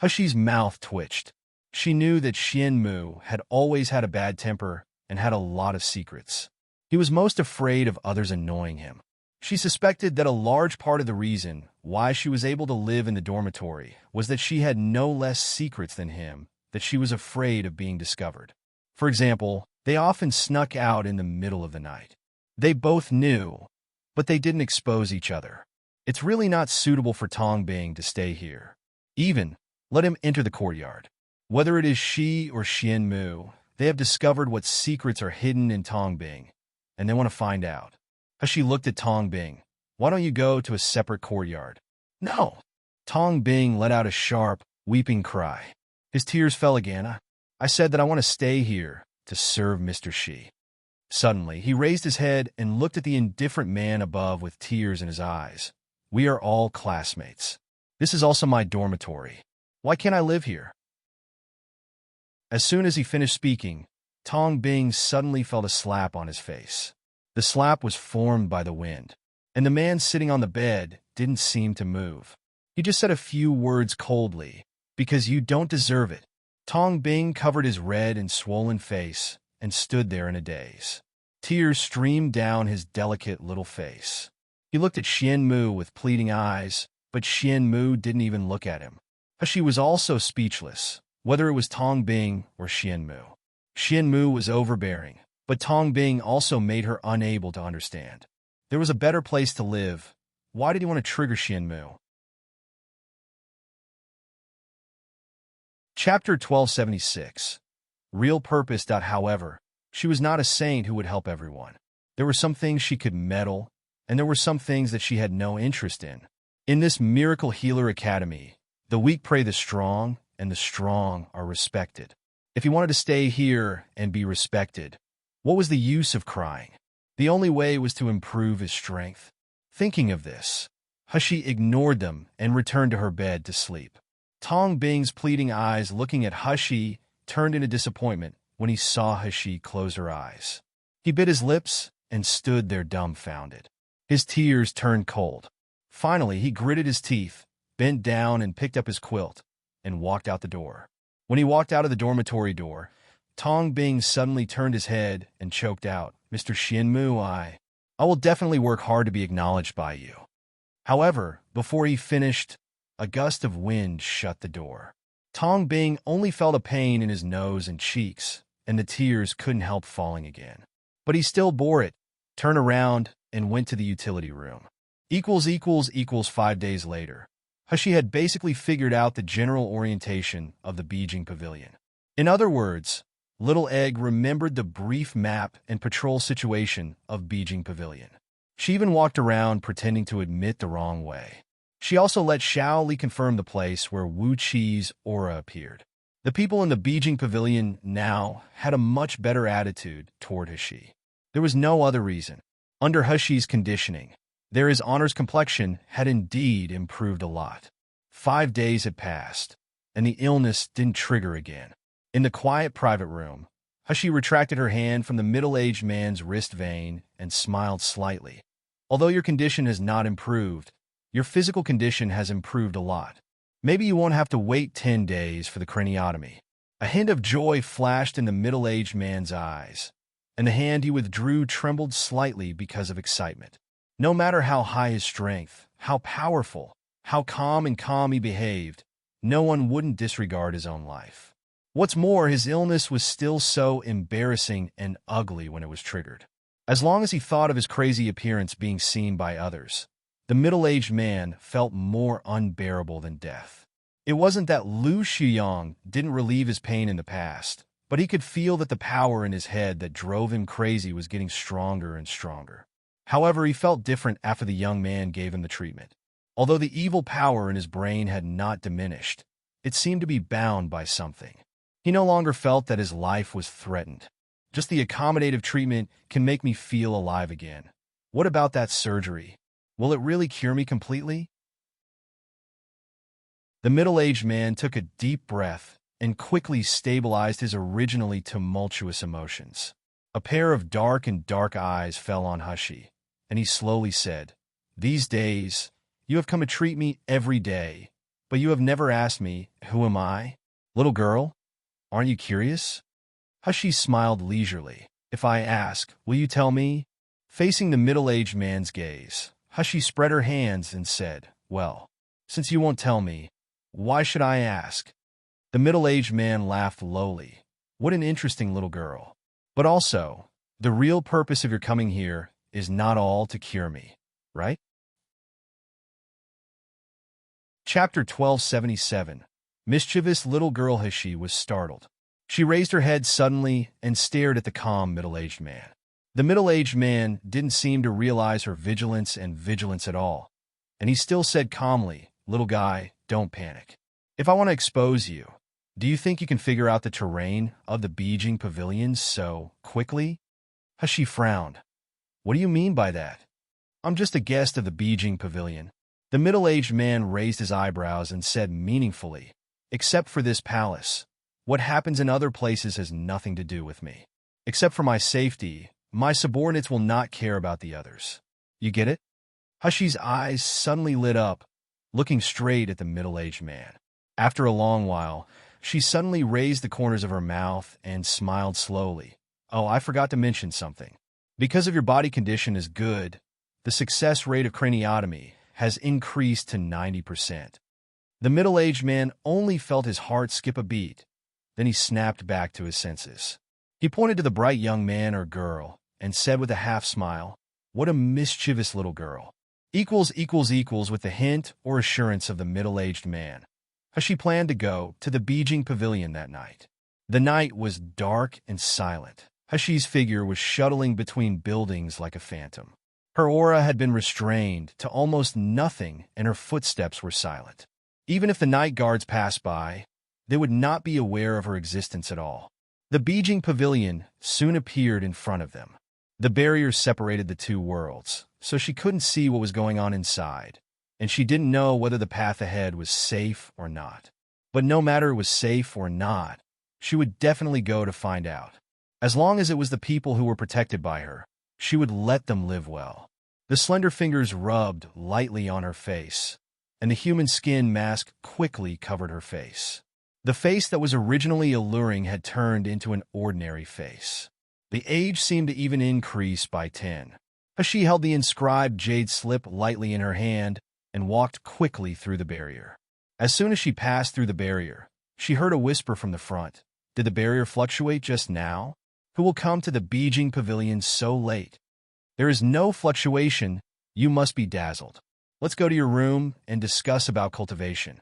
Hushi's mouth twitched. She knew that Xianmu had always had a bad temper and had a lot of secrets. He was most afraid of others annoying him. She suspected that a large part of the reason why she was able to live in the dormitory was that she had no less secrets than him, that she was afraid of being discovered. For example, they often snuck out in the middle of the night. They both knew, but they didn't expose each other. It's really not suitable for Tong Bing to stay here. Even, let him enter the courtyard. Whether it is she or Xianmu, they have discovered what secrets are hidden in Tong Bing, and they want to find out. She looked at Tong Bing. "Why don't you go to a separate courtyard?" "No." Tong Bing let out a sharp, weeping cry. His tears fell again. I said that I want to stay here to serve Mr. Shi." Suddenly, he raised his head and looked at the indifferent man above with tears in his eyes. "We are all classmates. This is also my dormitory. Why can't I live here?" As soon as he finished speaking, Tong Bing suddenly felt a slap on his face. The slap was formed by the wind, and the man sitting on the bed didn't seem to move. He just said a few words coldly, "Because you don't deserve it." Tong Bing covered his red and swollen face and stood there in a daze. Tears streamed down his delicate little face. He looked at Xianmu with pleading eyes, but Xianmu didn't even look at him. She was also speechless, whether it was Tong Bing or Xian Mu. Xian Mu was overbearing, but Tong Bing also made her unable to understand. There was a better place to live. Why did he want to trigger Xian Mu? Chapter 1276. Real purpose. However, she was not a saint who would help everyone. There were some things she could meddle, and there were some things that she had no interest in. In this Miracle Healer Academy, the weak pray the strong, and the strong are respected. If he wanted to stay here and be respected, what was the use of crying? The only way was to improve his strength. Thinking of this, Hushi ignored them and returned to her bed to sleep. Tong Bing's pleading eyes looking at Hushi turned into disappointment when he saw Hushi close her eyes. He bit his lips and stood there dumbfounded. His tears turned cold. Finally, he gritted his teeth, bent down and picked up his quilt, and walked out the door. When he walked out of the dormitory door, Tong Bing suddenly turned his head and choked out, "Mr. Xianmu, I will definitely work hard to be acknowledged by you." However, before he finished, a gust of wind shut the door. Tong Bing only felt a pain in his nose and cheeks, and the tears couldn't help falling again. But he still bore it, turned around, and went to the utility room. 5 days later, Hushi had basically figured out the general orientation of the Beijing Pavilion. In other words, Little Egg remembered the brief map and patrol situation of Beijing Pavilion. She even walked around pretending to admit the wrong way. She also let Xiao Li confirm the place where Wu Qi's aura appeared. The people in the Beijing Pavilion now had a much better attitude toward Hushi. There was no other reason. Under Hushi's conditioning, his honor's complexion had indeed improved a lot. 5 days had passed, and the illness didn't trigger again. In the quiet private room, Hushi retracted her hand from the middle-aged man's wrist vein and smiled slightly. Although your condition has not improved, your physical condition has improved a lot. Maybe you won't have to wait 10 days for the craniotomy. A hint of joy flashed in the middle-aged man's eyes, and the hand he withdrew trembled slightly because of excitement. No matter how high his strength, how powerful, how calm he behaved, no one wouldn't disregard his own life. What's more, his illness was still so embarrassing and ugly when it was triggered. As long as he thought of his crazy appearance being seen by others, the middle-aged man felt more unbearable than death. It wasn't that Lu Shiyong didn't relieve his pain in the past, but he could feel that the power in his head that drove him crazy was getting stronger and stronger. However, he felt different after the young man gave him the treatment. Although the evil power in his brain had not diminished, it seemed to be bound by something. He no longer felt that his life was threatened. Just the accommodative treatment can make me feel alive again. What about that surgery? Will it really cure me completely? The middle-aged man took a deep breath and quickly stabilized his originally tumultuous emotions. A pair of dark eyes fell on Hushi, and he slowly said, "These days, you have come to treat me every day, but you have never asked me, who am I? Little girl, aren't you curious?" Hushi smiled leisurely. "If I ask, will you tell me?" Facing the middle-aged man's gaze, Hushi spread her hands and said, "Well, since you won't tell me, why should I ask?" The middle-aged man laughed lowly. "What an interesting little girl. But also, the real purpose of your coming here is not all to cure me, right?" Chapter 1277. Mischievous little girl Hushi was startled. She raised her head suddenly and stared at the calm middle-aged man. The middle-aged man didn't seem to realize her vigilance at all, and he still said calmly, "Little guy, don't panic. If I want to expose you, do you think you can figure out the terrain of the Beijing Pavilion so quickly?" Hushi frowned. "What do you mean by that?" "I'm just a guest of the Beijing Pavilion." The middle-aged man raised his eyebrows and said meaningfully, "Except for this palace, what happens in other places has nothing to do with me. Except for my safety, my subordinates will not care about the others. You get it?" Hushi's eyes suddenly lit up, looking straight at the middle-aged man. After a long while, she suddenly raised the corners of her mouth and smiled slowly. "Oh, I forgot to mention something. Because of your body condition is good, the success rate of craniotomy has increased to 90%. The middle-aged man only felt his heart skip a beat Then he snapped back to his senses. He pointed to the bright young man or girl and said with a half-smile, "What a mischievous little girl." Equals with the hint or assurance of the middle-aged man. She planned to go to the Beijing Pavilion that night. The night was dark and silent. Hashi's figure was shuttling between buildings like a phantom. Her aura had been restrained to almost nothing, and her footsteps were silent. Even if the night guards passed by, they would not be aware of her existence at all. The Beijing Pavilion soon appeared in front of them. The barriers separated the two worlds, so she couldn't see what was going on inside, and she didn't know whether the path ahead was safe or not. But no matter it was safe or not, she would definitely go to find out. As long as it was the people who were protected by her, she would let them live well. The slender fingers rubbed lightly on her face, and the human skin mask quickly covered her face. The face that was originally alluring had turned into an ordinary face. The age seemed to even increase by 10. She held the inscribed jade slip lightly in her hand and walked quickly through the barrier. As soon as she passed through the barrier, she heard a whisper from the front. Did the barrier fluctuate just now? Who will come to the Beijing Pavilion so late? There is no fluctuation. You must be dazzled. Let's go to your room and discuss about cultivation.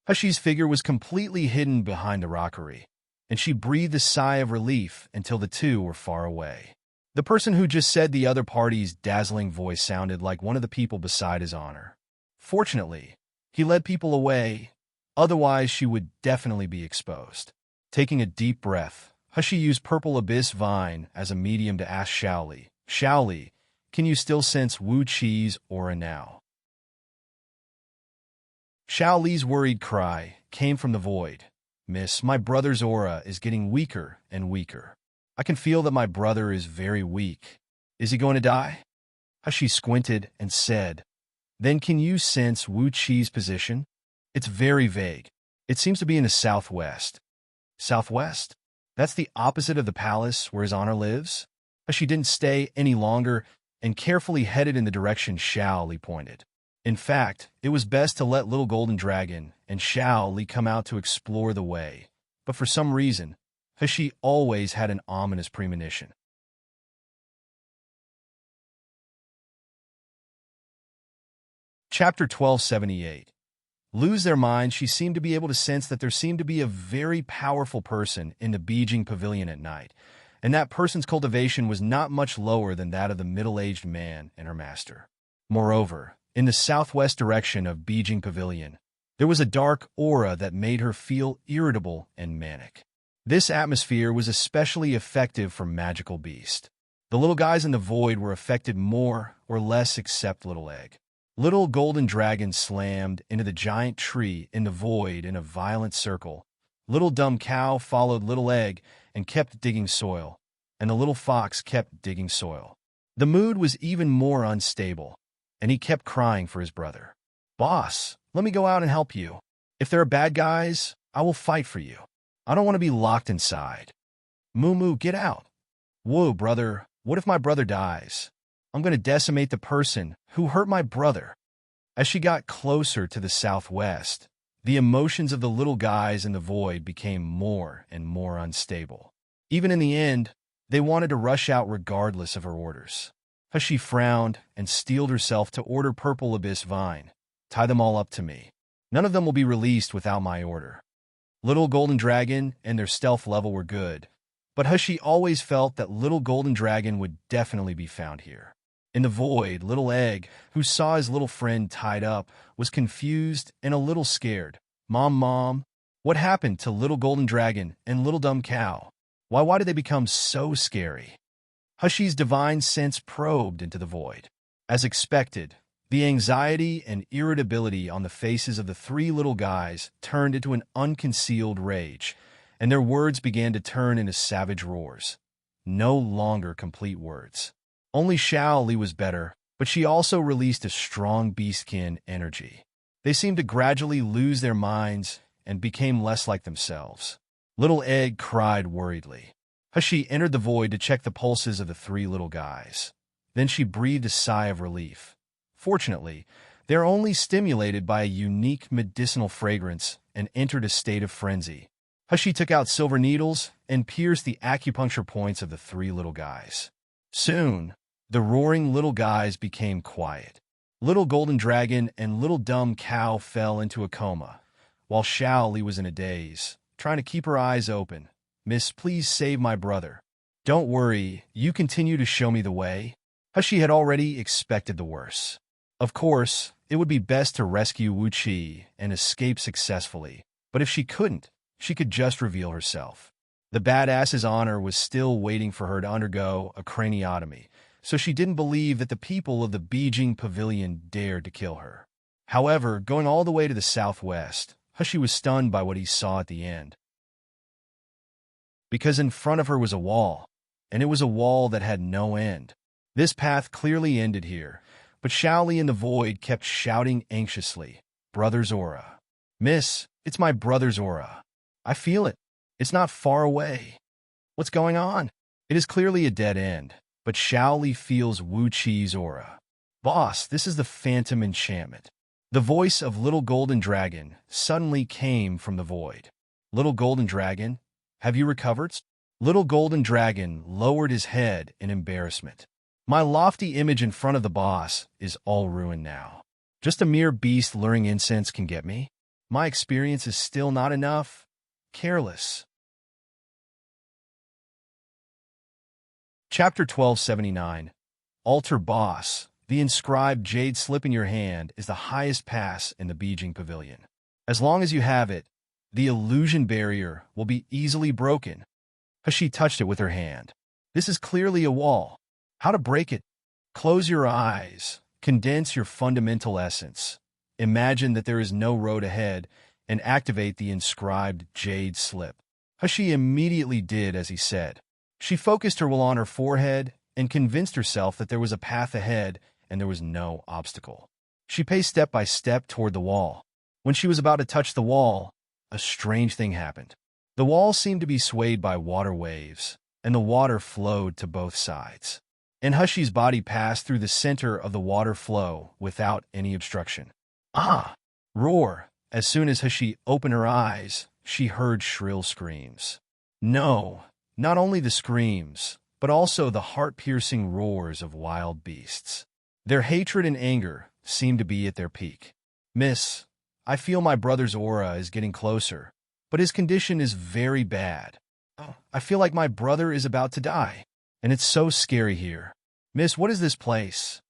Hashi's figure was completely hidden behind the rockery, and she breathed a sigh of relief until the two were far away. The person who just said the other party's dazzling voice sounded like one of the people beside his honor. Fortunately, he led people away, otherwise she would definitely be exposed. Taking a deep breath, Hashi used Purple Abyss Vine as a medium to ask Shaoli, "Shaoli, can you still sense Wu Qi's aura now?" Shaoli's worried cry came from the void. "Miss, my brother's aura is getting weaker and weaker. I can feel that my brother is very weak. Is he going to die?" Hashi squinted and said, "Then can you sense Wu Qi's position? It's very vague. It seems to be in the southwest." Southwest? That's the opposite of the palace where his honor lives? Hashi didn't stay any longer and carefully headed in the direction Shaoli pointed. In fact, it was best to let Little Golden Dragon and Shaoli come out to explore the way, but for some reason, Hashi always had an ominous premonition. Chapter 1278. Lose their minds, she seemed to be able to sense that there seemed to be a very powerful person in the Beijing Pavilion at night, and that person's cultivation was not much lower than that of the middle-aged man and her master. Moreover, in the southwest direction of Beijing Pavilion, there was a dark aura that made her feel irritable and manic. This atmosphere was especially effective for magical beasts. The little guys in the void were affected more or less except Little Egg. Little Golden Dragon slammed into the giant tree in the void in a violent circle. Little Dumb Cow followed Little Egg and kept digging soil, and the little fox kept digging soil. The mood was even more unstable, and he kept crying for his brother. "Boss, let me go out and help you. If there are bad guys, I will fight for you. I don't want to be locked inside. Moo, get out. Whoa, brother, what if my brother dies? I'm going to decimate the person who hurt my brother." As she got closer to the southwest, the emotions of the little guys in the void became more and more unstable. Even in the end, they wanted to rush out regardless of her orders. Hashi frowned and steeled herself to order Purple Abyss Vine. "Tie them all up to me. None of them will be released without my order." Little Golden Dragon and their stealth level were good, but Hashi always felt that Little Golden Dragon would definitely be found here. In the void, Little Egg, who saw his little friend tied up, was confused and a little scared. Mom, what happened to Little Golden Dragon and Little Dumb Cow? Why did they become so scary?" Hashi's divine sense probed into the void. As expected, the anxiety and irritability on the faces of the three little guys turned into an unconcealed rage, and their words began to turn into savage roars. No longer complete words. Only Shaoli was better, but she also released a strong beastkin energy. They seemed to gradually lose their minds and became less like themselves. Little Egg cried worriedly. Hashi entered the void to check the pulses of the three little guys. Then she breathed a sigh of relief. Fortunately, they are only stimulated by a unique medicinal fragrance and entered a state of frenzy. Hushi took out silver needles and pierced the acupuncture points of the three little guys. Soon, the roaring little guys became quiet. Little Golden Dragon and Little Dumb Cow fell into a coma, while Xiao Li was in a daze, trying to keep her eyes open. "Miss, please save my brother." "Don't worry, you continue to show me the way." Hushi had already expected the worst. Of course, it would be best to rescue Wu Qi and escape successfully, but if she couldn't, she could just reveal herself. The badass's honor was still waiting for her to undergo a craniotomy, so she didn't believe that the people of the Beijing Pavilion dared to kill her. However, going all the way to the southwest, Hushi was stunned by what he saw at the end. Because in front of her was a wall, and it was a wall that had no end. This path clearly ended here, but Xiao Li in the void kept shouting anxiously, "Brother's aura. Miss, it's my brother's aura. I feel it. It's not far away. What's going on?" It is clearly a dead end, but Xiao Li feels Wu Qi's aura. "Boss, this is the phantom enchantment." The voice of Little Golden Dragon suddenly came from the void. "Little Golden Dragon, have you recovered?" Little Golden Dragon lowered his head in embarrassment. "My lofty image in front of the boss is all ruined now. Just a mere beast luring incense can get me. My experience is still not enough. Careless." Chapter 1279. Altar Boss. The inscribed jade slip in your hand is the highest pass in the Beijing Pavilion. As long as you have it, the illusion barrier will be easily broken. Hushi touched it with her hand. This is clearly a wall. How to break it? Close your eyes. Condense your fundamental essence. Imagine that there is no road ahead and activate the inscribed jade slip. Hushi immediately did as he said. She focused her will on her forehead and convinced herself that there was a path ahead and there was no obstacle. She paced step by step toward the wall. When she was about to touch the wall, a strange thing happened. The wall seemed to be swayed by water waves, and the water flowed to both sides. And Hushi's body passed through the center of the water flow without any obstruction. "Ah!" Roar! As soon as Hushi opened her eyes, she heard shrill screams. No, not only the screams, but also the heart-piercing roars of wild beasts. Their hatred and anger seemed to be at their peak. "Miss, I feel my brother's aura is getting closer, but his condition is very bad. I feel like my brother is about to die, and it's so scary here. Miss, what is this place?"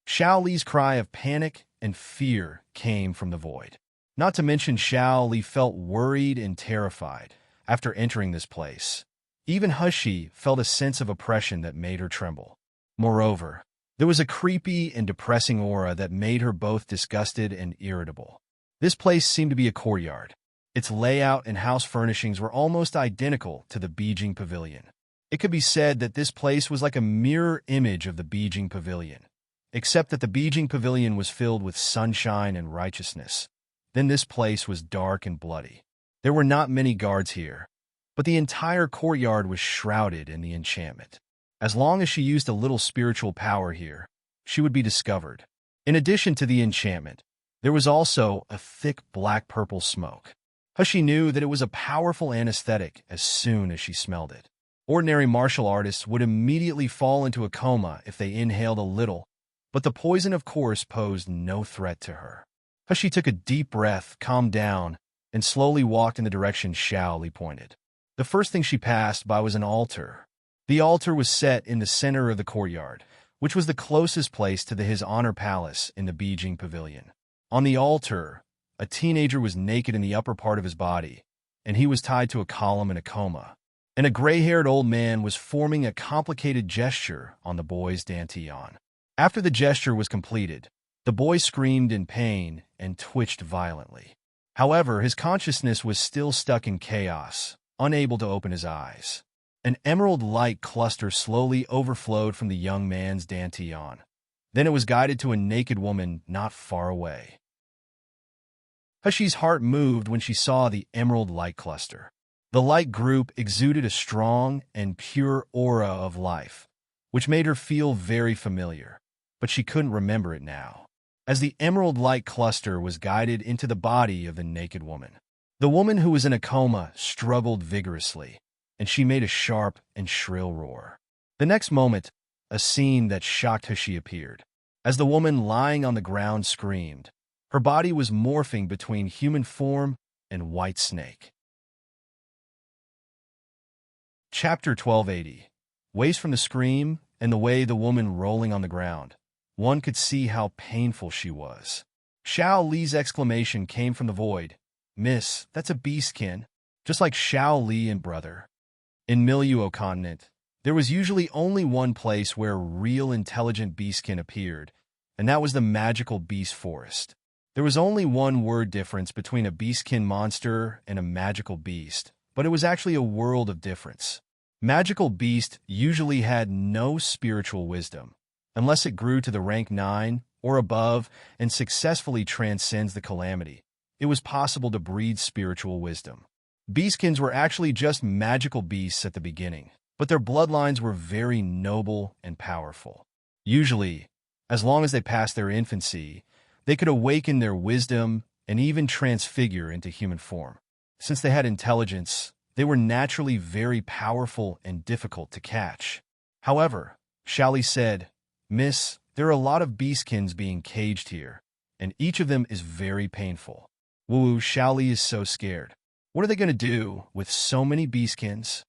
Xiao Li's cry of panic and fear came from the void. Not to mention Xiao Li felt worried and terrified after entering this place. Even Hushi felt a sense of oppression that made her tremble. Moreover, there was a creepy and depressing aura that made her both disgusted and irritable. This place seemed to be a courtyard. Its layout and house furnishings were almost identical to the Beijing Pavilion. It could be said that this place was like a mirror image of the Beijing Pavilion, except that the Beijing Pavilion was filled with sunshine and righteousness. Then this place was dark and bloody. There were not many guards here, but the entire courtyard was shrouded in the enchantment. As long as she used a little spiritual power here, she would be discovered. In addition to the enchantment, there was also a thick black-purple smoke. Hushi knew that it was a powerful anesthetic as soon as she smelled it. Ordinary martial artists would immediately fall into a coma if they inhaled a little, but the poison, of course, posed no threat to her. Hushi took a deep breath, calmed down, and slowly walked in the direction Xiao Li pointed. The first thing she passed by was an altar. The altar was set in the center of the courtyard, which was the closest place to His Honor Palace in the Beijing Pavilion. On the altar, a teenager was naked in the upper part of his body, and he was tied to a column in a coma. And a gray-haired old man was forming a complicated gesture on the boy's dantian. After the gesture was completed, the boy screamed in pain and twitched violently. However, his consciousness was still stuck in chaos, unable to open his eyes. An emerald light cluster slowly overflowed from the young man's dantian. Then it was guided to a naked woman not far away. Hushi's heart moved when she saw the emerald light cluster. The light group exuded a strong and pure aura of life, which made her feel very familiar, but she couldn't remember it now. As the emerald light cluster was guided into the body of the naked woman, The woman who was in a coma struggled vigorously, and she made a sharp and shrill roar. The next moment, a scene that shocked Hashi appeared. As the woman lying on the ground screamed, her body was morphing between human form and white snake. Chapter 1280. Waves from the scream and the way the woman rolling on the ground. One could see how painful she was. Xiao Li's exclamation came from the void. "Miss, that's a beastkin, just like Xiao Li and brother." In Miluo continent, there was usually only one place where real intelligent beastkin appeared, and that was the magical beast forest. There was only one word difference between a beastkin monster and a magical beast, but it was actually a world of difference. Magical beast usually had no spiritual wisdom, unless it grew to the rank 9 or above and successfully transcends the calamity. It was possible to breed spiritual wisdom. Beastkins were actually just magical beasts at the beginning, but their bloodlines were very noble and powerful. Usually, as long as they passed their infancy, they could awaken their wisdom and even transfigure into human form. Since they had intelligence, they were naturally very powerful and difficult to catch. However, Xiaoli said, "Miss, there are a lot of beastkins being caged here, and each of them is very painful." Woo, Xiaoli is so scared. What are they going to do with so many beastkins?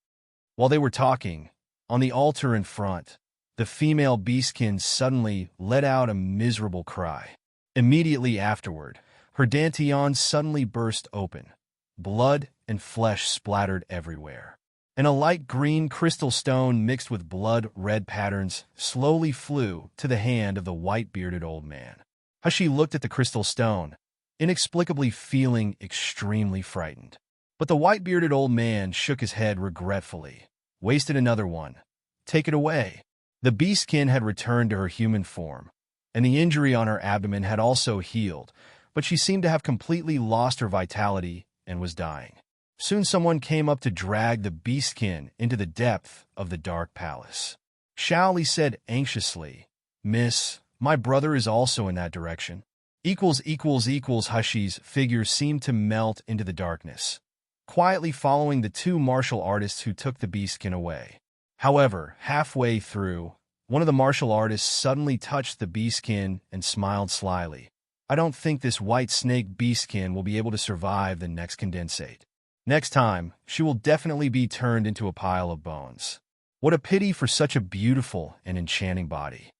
While they were talking, on the altar in front, the female beastkin suddenly let out a miserable cry. Immediately afterward, her dantian suddenly burst open. Blood and flesh splattered everywhere, and a light green crystal stone mixed with blood-red patterns slowly flew to the hand of the white-bearded old man. Hashi looked at the crystal stone, inexplicably feeling extremely frightened. But the white-bearded old man shook his head regretfully. "Wasted another one. Take it away." The beastkin had returned to her human form, and the injury on her abdomen had also healed, but she seemed to have completely lost her vitality and was dying. Soon someone came up to drag the beastkin into the depth of the dark palace. Xiaoli said anxiously, "Miss, my brother is also in that direction." Hashi's figure seemed to melt into the darkness, quietly following the two martial artists who took the beastkin away. However, halfway through, one of the martial artists suddenly touched the beastkin and smiled slyly. "I don't think this white snake beastkin will be able to survive the next condensate. Next time, she will definitely be turned into a pile of bones. What a pity for such a beautiful and enchanting body."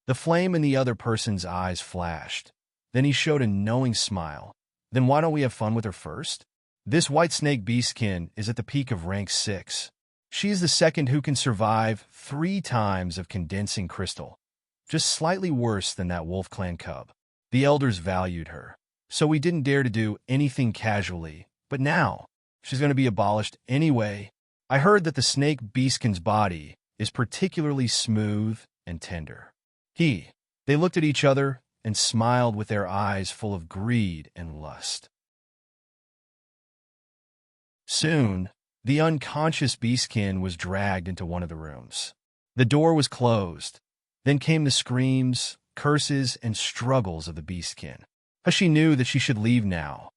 The flame in the other person's eyes flashed. Then he showed a knowing smile. "Then why don't we have fun with her first? This white snake beastkin is at the peak of rank 6. She is the second who can survive 3 times of condensing crystal. Just slightly worse than that wolf clan cub. The elders valued her, so we didn't dare to do anything casually, but now she's going to be abolished anyway. I heard that the snake beastkin's body is particularly smooth and tender." They looked at each other and smiled with their eyes full of greed and lust. Soon, the unconscious beastkin was dragged into one of the rooms. The door was closed. Then came the screams, curses, and struggles of the beastkin. Hashi knew that she should leave now.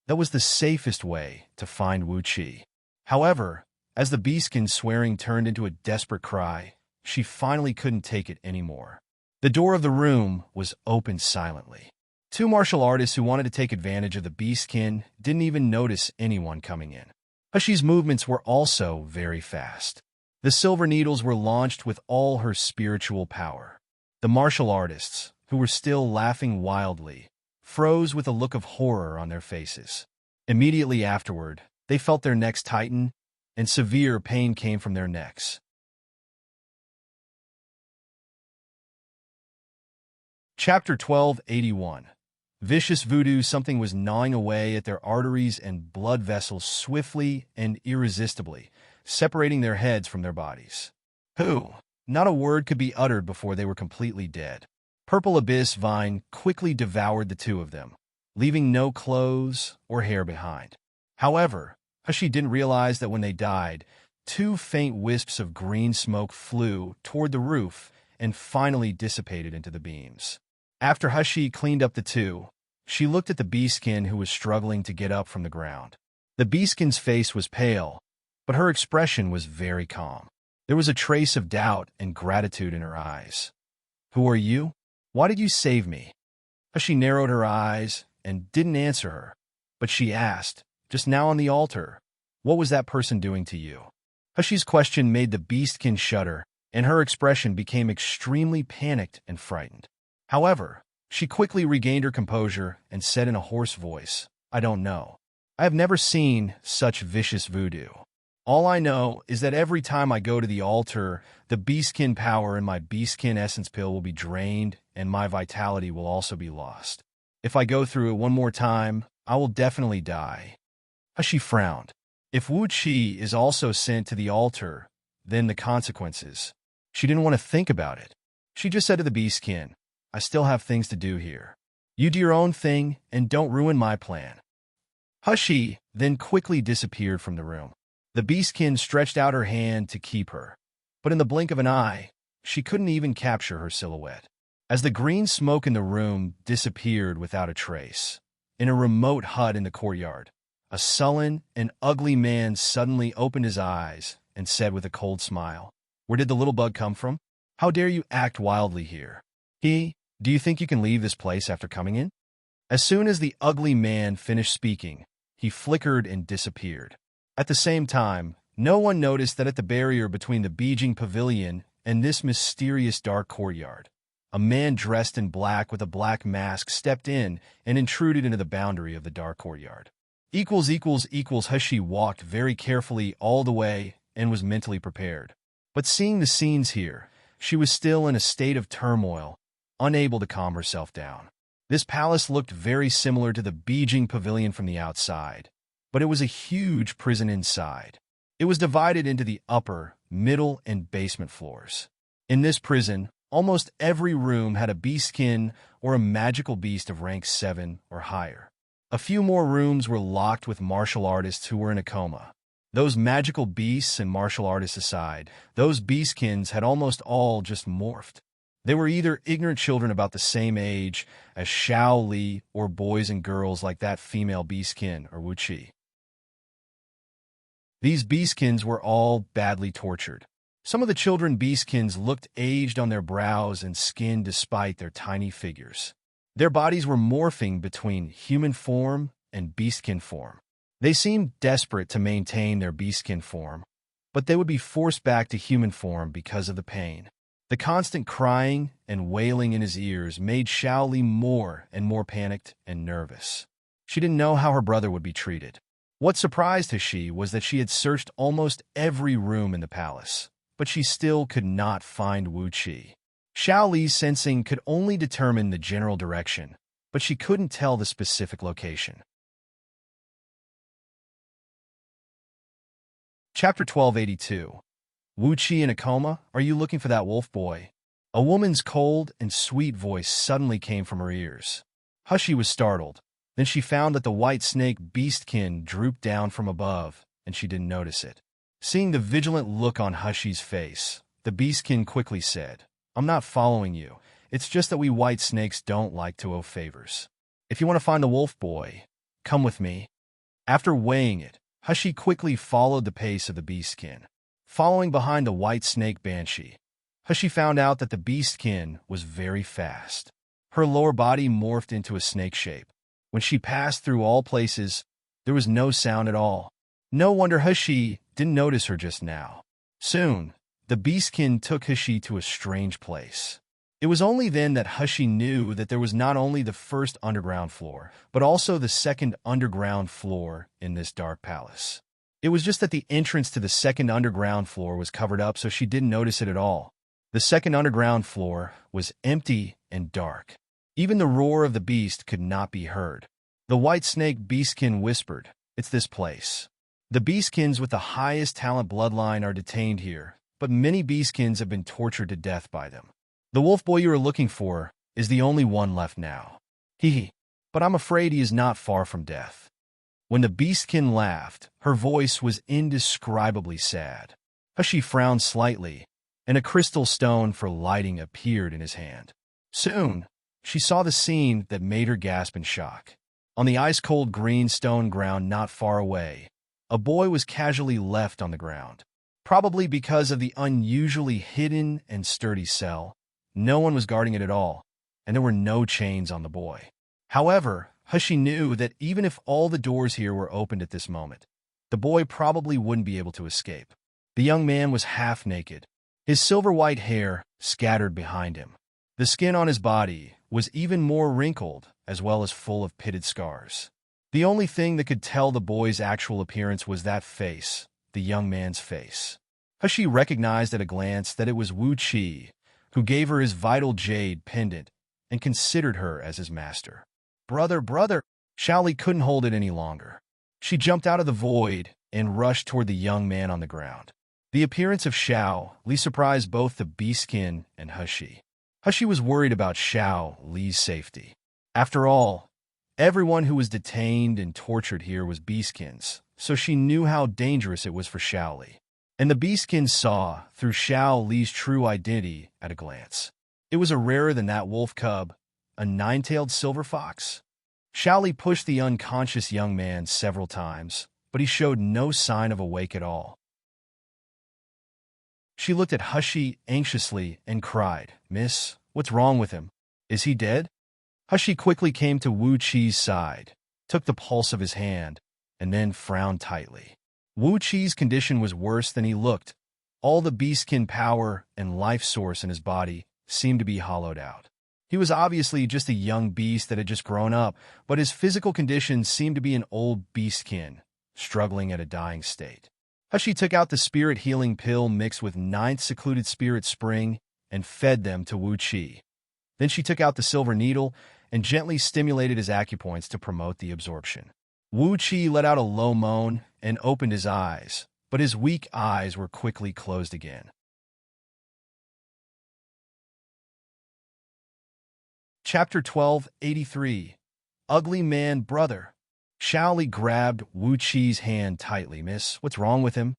That was the safest way to find Wu Qi. However, as the beastkin's swearing turned into a desperate cry, she finally couldn't take it anymore. The door of the room was opened silently. 2 martial artists who wanted to take advantage of the beastkin didn't even notice anyone coming in. Hashi's movements were also very fast. The silver needles were launched with all her spiritual power. The martial artists, who were still laughing wildly, froze with a look of horror on their faces. Immediately afterward, they felt their necks tighten, and severe pain came from their necks. Chapter 1281. Vicious voodoo. Something was gnawing away at their arteries and blood vessels swiftly and irresistibly, separating their heads from their bodies. Not a word could be uttered before they were completely dead. Purple abyss vine quickly devoured the 2 of them, leaving no clothes or hair behind. However, Hashi didn't realize that when they died, 2 faint wisps of green smoke flew toward the roof and finally dissipated into the beams. After Hashi cleaned up the 2, she looked at the beastkin who was struggling to get up from the ground. The beastkin's face was pale, but her expression was very calm. There was a trace of doubt and gratitude in her eyes. "Who are you? Why did you save me?" She narrowed her eyes and didn't answer her, but she asked, "Just now on the altar, what was that person doing to you?" Hushy's question made the beastkin shudder, and her expression became extremely panicked and frightened. However, she quickly regained her composure and said in a hoarse voice, "I don't know. I have never seen such vicious voodoo. All I know is that every time I go to the altar, the beastkin power in my beastkin essence pill will be drained and my vitality will also be lost. If I go through it one more time, I will definitely die." Hushy frowned. If Wu Qi is also sent to the altar, then the consequences. She didn't want to think about it. She just said to the beastkin, "I still have things to do here. You do your own thing and don't ruin my plan." Hushy then quickly disappeared from the room. The beastkin stretched out her hand to keep her, but in the blink of an eye, she couldn't even capture her silhouette. As the green smoke in the room disappeared without a trace, in a remote hut in the courtyard, a sullen and ugly man suddenly opened his eyes and said with a cold smile, "Where did the little bug come from? How dare you act wildly here? Do you think you can leave this place after coming in?" As soon as the ugly man finished speaking, he flickered and disappeared. At the same time, no one noticed that at the barrier between the Beijing Pavilion and this mysterious dark courtyard, a man dressed in black with a black mask stepped in and intruded into the boundary of the dark courtyard. Hushy walked very carefully all the way and was mentally prepared. But seeing the scenes here, she was still in a state of turmoil, unable to calm herself down. This palace looked very similar to the Beijing Pavilion from the outside, but it was a huge prison inside. It was divided into the upper, middle, and basement floors. In this prison, almost every room had a beastkin or a magical beast of rank 7 or higher. A few more rooms were locked with martial artists who were in a coma. Those magical beasts and martial artists aside, those beastkins had almost all just morphed. They were either ignorant children about the same age as Xiao Li or boys and girls like that female beastkin or Wu Qi. These beastkins were all badly tortured. Some of the children beastkins looked aged on their brows and skin despite their tiny figures. Their bodies were morphing between human form and beastkin form. They seemed desperate to maintain their beastkin form, but they would be forced back to human form because of the pain. The constant crying and wailing in his ears made Xiao Li more and more panicked and nervous. She didn't know how her brother would be treated. What surprised Hushy was that she had searched almost every room in the palace, but she still could not find Wu Qi. Xiao Li's sensing could only determine the general direction, but she couldn't tell the specific location. Chapter 1282. Wu Qi in a coma? Are you looking for that wolf boy? A woman's cold and sweet voice suddenly came from her ears. Hushy was startled. Then she found that the white snake beastkin drooped down from above, and she didn't notice it. Seeing the vigilant look on Hushy's face, the beastkin quickly said, "I'm not following you. It's just that we white snakes don't like to owe favors. If you want to find the wolf boy, come with me." After weighing it, Hushy quickly followed the pace of the beastkin. Following behind the white snake banshee, Hushy found out that the beastkin was very fast. Her lower body morphed into a snake shape. When she passed through all places, there was no sound at all. No wonder Hushy didn't notice her just now. Soon, the beastkin took Hushy to a strange place. It was only then that Hushy knew that there was not only the first underground floor, but also the second underground floor in this dark palace. It was just that the entrance to the second underground floor was covered up, so she didn't notice it at all. The second underground floor was empty and dark. Even the roar of the beast could not be heard. The white snake beastkin whispered, "It's this place." The beastkins with the highest talent bloodline are detained here, but many beastkins have been tortured to death by them. The wolf boy you are looking for is the only one left now. But I'm afraid he is not far from death. When the beastkin laughed, her voice was indescribably sad. Hushy frowned slightly, and a crystal stone for lighting appeared in his hand. Soon, she saw the scene that made her gasp in shock. On the ice-cold green stone ground not far away, a boy was casually left on the ground. Probably because of the unusually hidden and sturdy cell, no one was guarding it at all, and there were no chains on the boy. However, Hushi knew that even if all the doors here were opened at this moment, the boy probably wouldn't be able to escape. The young man was half naked, his silver-white hair scattered behind him. The skin on his body was even more wrinkled, as well as full of pitted scars. The only thing that could tell the boy's actual appearance was that face, the young man's face. Hushi recognized at a glance that it was Wu Qi, who gave her his vital jade pendant and considered her as his master. Brother! Xiaoli couldn't hold it any longer. She jumped out of the void and rushed toward the young man on the ground. The appearance of Xiao Li surprised both the beastkin and Hushi. Hushi was worried about Xiao Li's safety. After all, everyone who was detained and tortured here was beastkins, so she knew how dangerous it was for Xiao Li. And the beastkin saw through Xiao Li's true identity at a glance. It was a rarer than that wolf cub, a nine-tailed silver fox. Xiao Li pushed the unconscious young man several times, but he showed no sign of awake at all. She looked at Hushi anxiously and cried, "Miss, what's wrong with him? Is he dead?" Hushi quickly came to Wu Qi's side, took the pulse of his hand, and then frowned tightly. Wu Qi's condition was worse than he looked. All the beastkin power and life source in his body seemed to be hollowed out. He was obviously just a young beast that had just grown up, but his physical condition seemed to be an old beastkin, struggling at a dying state. Hushi took out the spirit healing pill mixed with 9th secluded spirit spring and fed them to Wu Qi. Then she took out the silver needle and gently stimulated his acupoints to promote the absorption. Wu Qi let out a low moan and opened his eyes, but his weak eyes were quickly closed again. Chapter 1283. Ugly Man Brother. Xiao Li grabbed Wu Qi's hand tightly. "Miss, what's wrong with him?"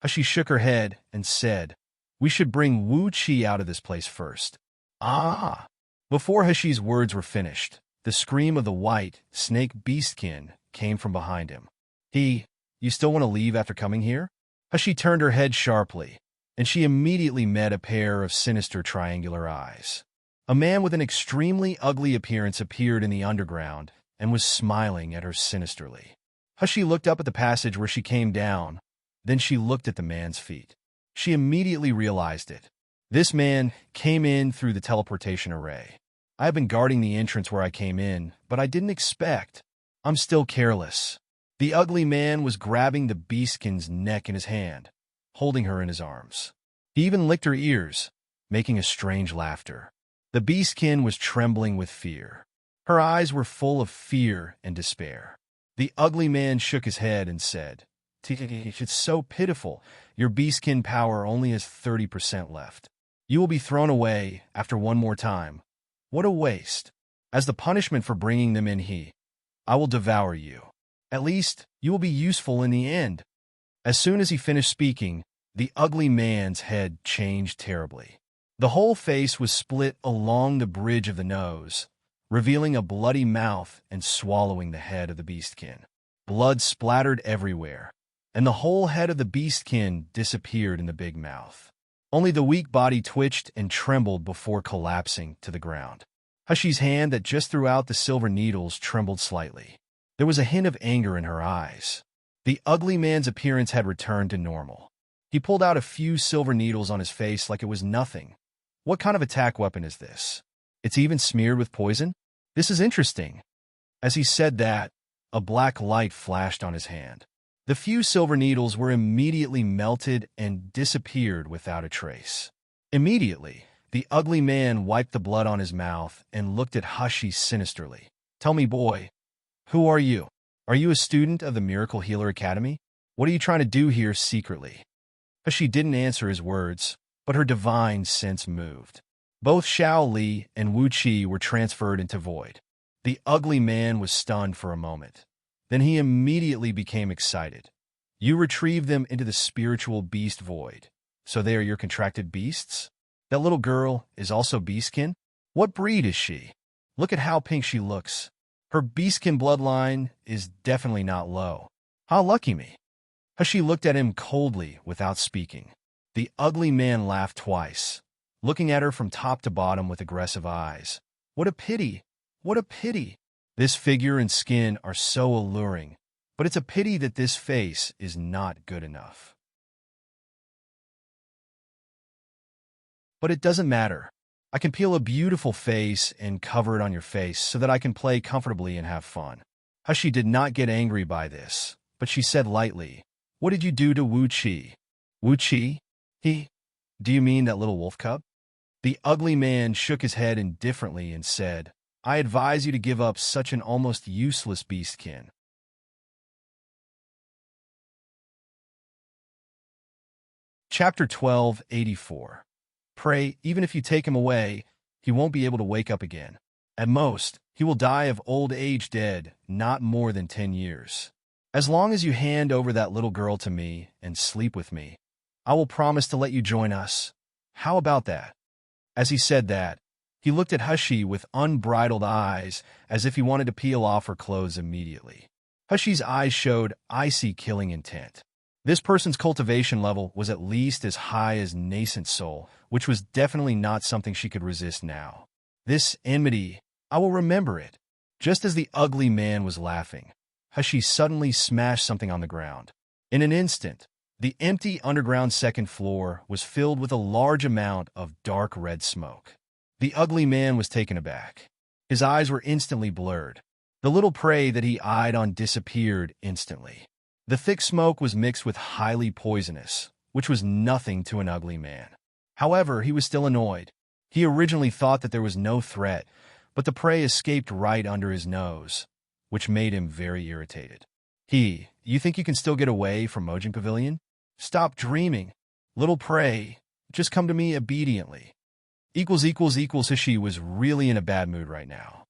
She shook her head and said, "We should bring Wu Qi out of this place first." "Ah!" Before Hushi's words were finished, the scream of the white snake beastkin came from behind him. You still want to leave after coming here?" Hushi turned her head sharply, and she immediately met a pair of sinister triangular eyes. A man with an extremely ugly appearance appeared in the underground and was smiling at her sinisterly. Hushi looked up at the passage where she came down, then she looked at the man's feet. She immediately realized it. This man came in through the teleportation array. I have been guarding the entrance where I came in, but I didn't expect. I'm still careless. The ugly man was grabbing the beastkin's neck in his hand, holding her in his arms. He even licked her ears, making a strange laughter. The beastkin was trembling with fear. Her eyes were full of fear and despair. The ugly man shook his head and said, "It's so pitiful. Your beastkin power only has 30% left. You will be thrown away after one more time. What a waste. As the punishment for bringing them in I will devour you. At least, you will be useful in the end." As soon as he finished speaking, the ugly man's head changed terribly. The whole face was split along the bridge of the nose, revealing a bloody mouth and swallowing the head of the beastkin. Blood splattered everywhere, and the whole head of the beastkin disappeared in the big mouth. Only the weak body twitched and trembled before collapsing to the ground. Hushi's hand that just threw out the silver needles trembled slightly. There was a hint of anger in her eyes. The ugly man's appearance had returned to normal. He pulled out a few silver needles on his face like it was nothing. What kind of attack weapon is this? It's even smeared with poison? This is interesting. As he said that, a black light flashed on his hand. The few silver needles were immediately melted and disappeared without a trace. Immediately, the ugly man wiped the blood on his mouth and looked at Hushi sinisterly. "Tell me, boy, who are you? Are you a student of the Miracle Healer Academy? What are you trying to do here secretly?" Hushi didn't answer his words, but her divine sense moved. Both Xiao Li and Wu Qi were transferred into void. The ugly man was stunned for a moment. Then he immediately became excited. "You retrieved them into the spiritual beast void, so they are your contracted beasts? That little girl is also beastkin? What breed is she? Look at how pink she looks. Her beastkin bloodline is definitely not low. How lucky me. Hashi looked at him coldly without speaking. The ugly man laughed twice, looking at her from top to bottom with aggressive eyes. What a pity! What a pity! This figure and skin are so alluring, but it's a pity that this face is not good enough. But it doesn't matter. I can peel a beautiful face and cover it on your face so that I can play comfortably and have fun. Hashi did not get angry by this, but she said lightly, "What did you do to Wu Qi?" Wu Qi? Do you mean that little wolf cub? The ugly man shook his head indifferently and said, "I advise you to give up such an almost useless beastkin." Chapter 1284. Pray, even if you take him away, he won't be able to wake up again. At most, he will die of old age dead, not more than 10 years. As long as you hand over that little girl to me and sleep with me, I will promise to let you join us. How about that? As he said that, he looked at Hashi with unbridled eyes as if he wanted to peel off her clothes immediately. Hushi's eyes showed icy killing intent. This person's cultivation level was at least as high as nascent soul, which was definitely not something she could resist now. This enmity, I will remember it. Just as the ugly man was laughing, Hashi suddenly smashed something on the ground. In an instant, the empty underground second floor was filled with a large amount of dark red smoke. The ugly man was taken aback. His eyes were instantly blurred. The little prey that he eyed on disappeared instantly. The thick smoke was mixed with highly poisonous, which was nothing to an ugly man. However, he was still annoyed. He originally thought that there was no threat, but the prey escaped right under his nose, which made him very irritated. You think you can still get away from Mojang Pavilion? Stop dreaming. Little prey, just come to me obediently. Hashi was really in a bad mood right now.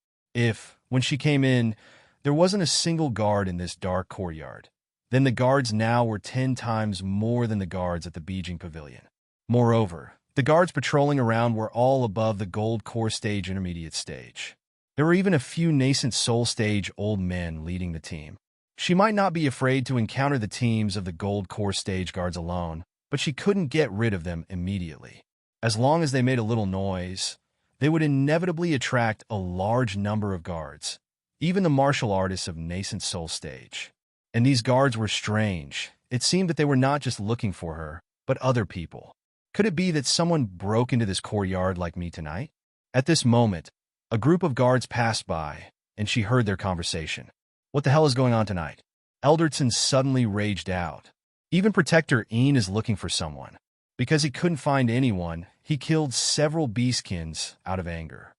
When she came in, there wasn't a single guard in this dark courtyard, then the guards now were 10 times more than the guards at the Beijing Pavilion. Moreover, the guards patrolling around were all above the Gold Core Stage Intermediate Stage. There were even a few nascent Soul Stage old men leading the team. She might not be afraid to encounter the teams of the Gold Core Stage guards alone, but she couldn't get rid of them immediately. As long as they made a little noise, they would inevitably attract a large number of guards, even the martial artists of nascent Soul Stage. And these guards were strange. It seemed that they were not just looking for her, but other people. Could it be that someone broke into this courtyard like me tonight? At this moment, a group of guards passed by, and she heard their conversation. What the hell is going on tonight? Elderton suddenly raged out. Even Protector Ian is looking for someone. Because he couldn't find anyone, he killed several beastkins out of anger.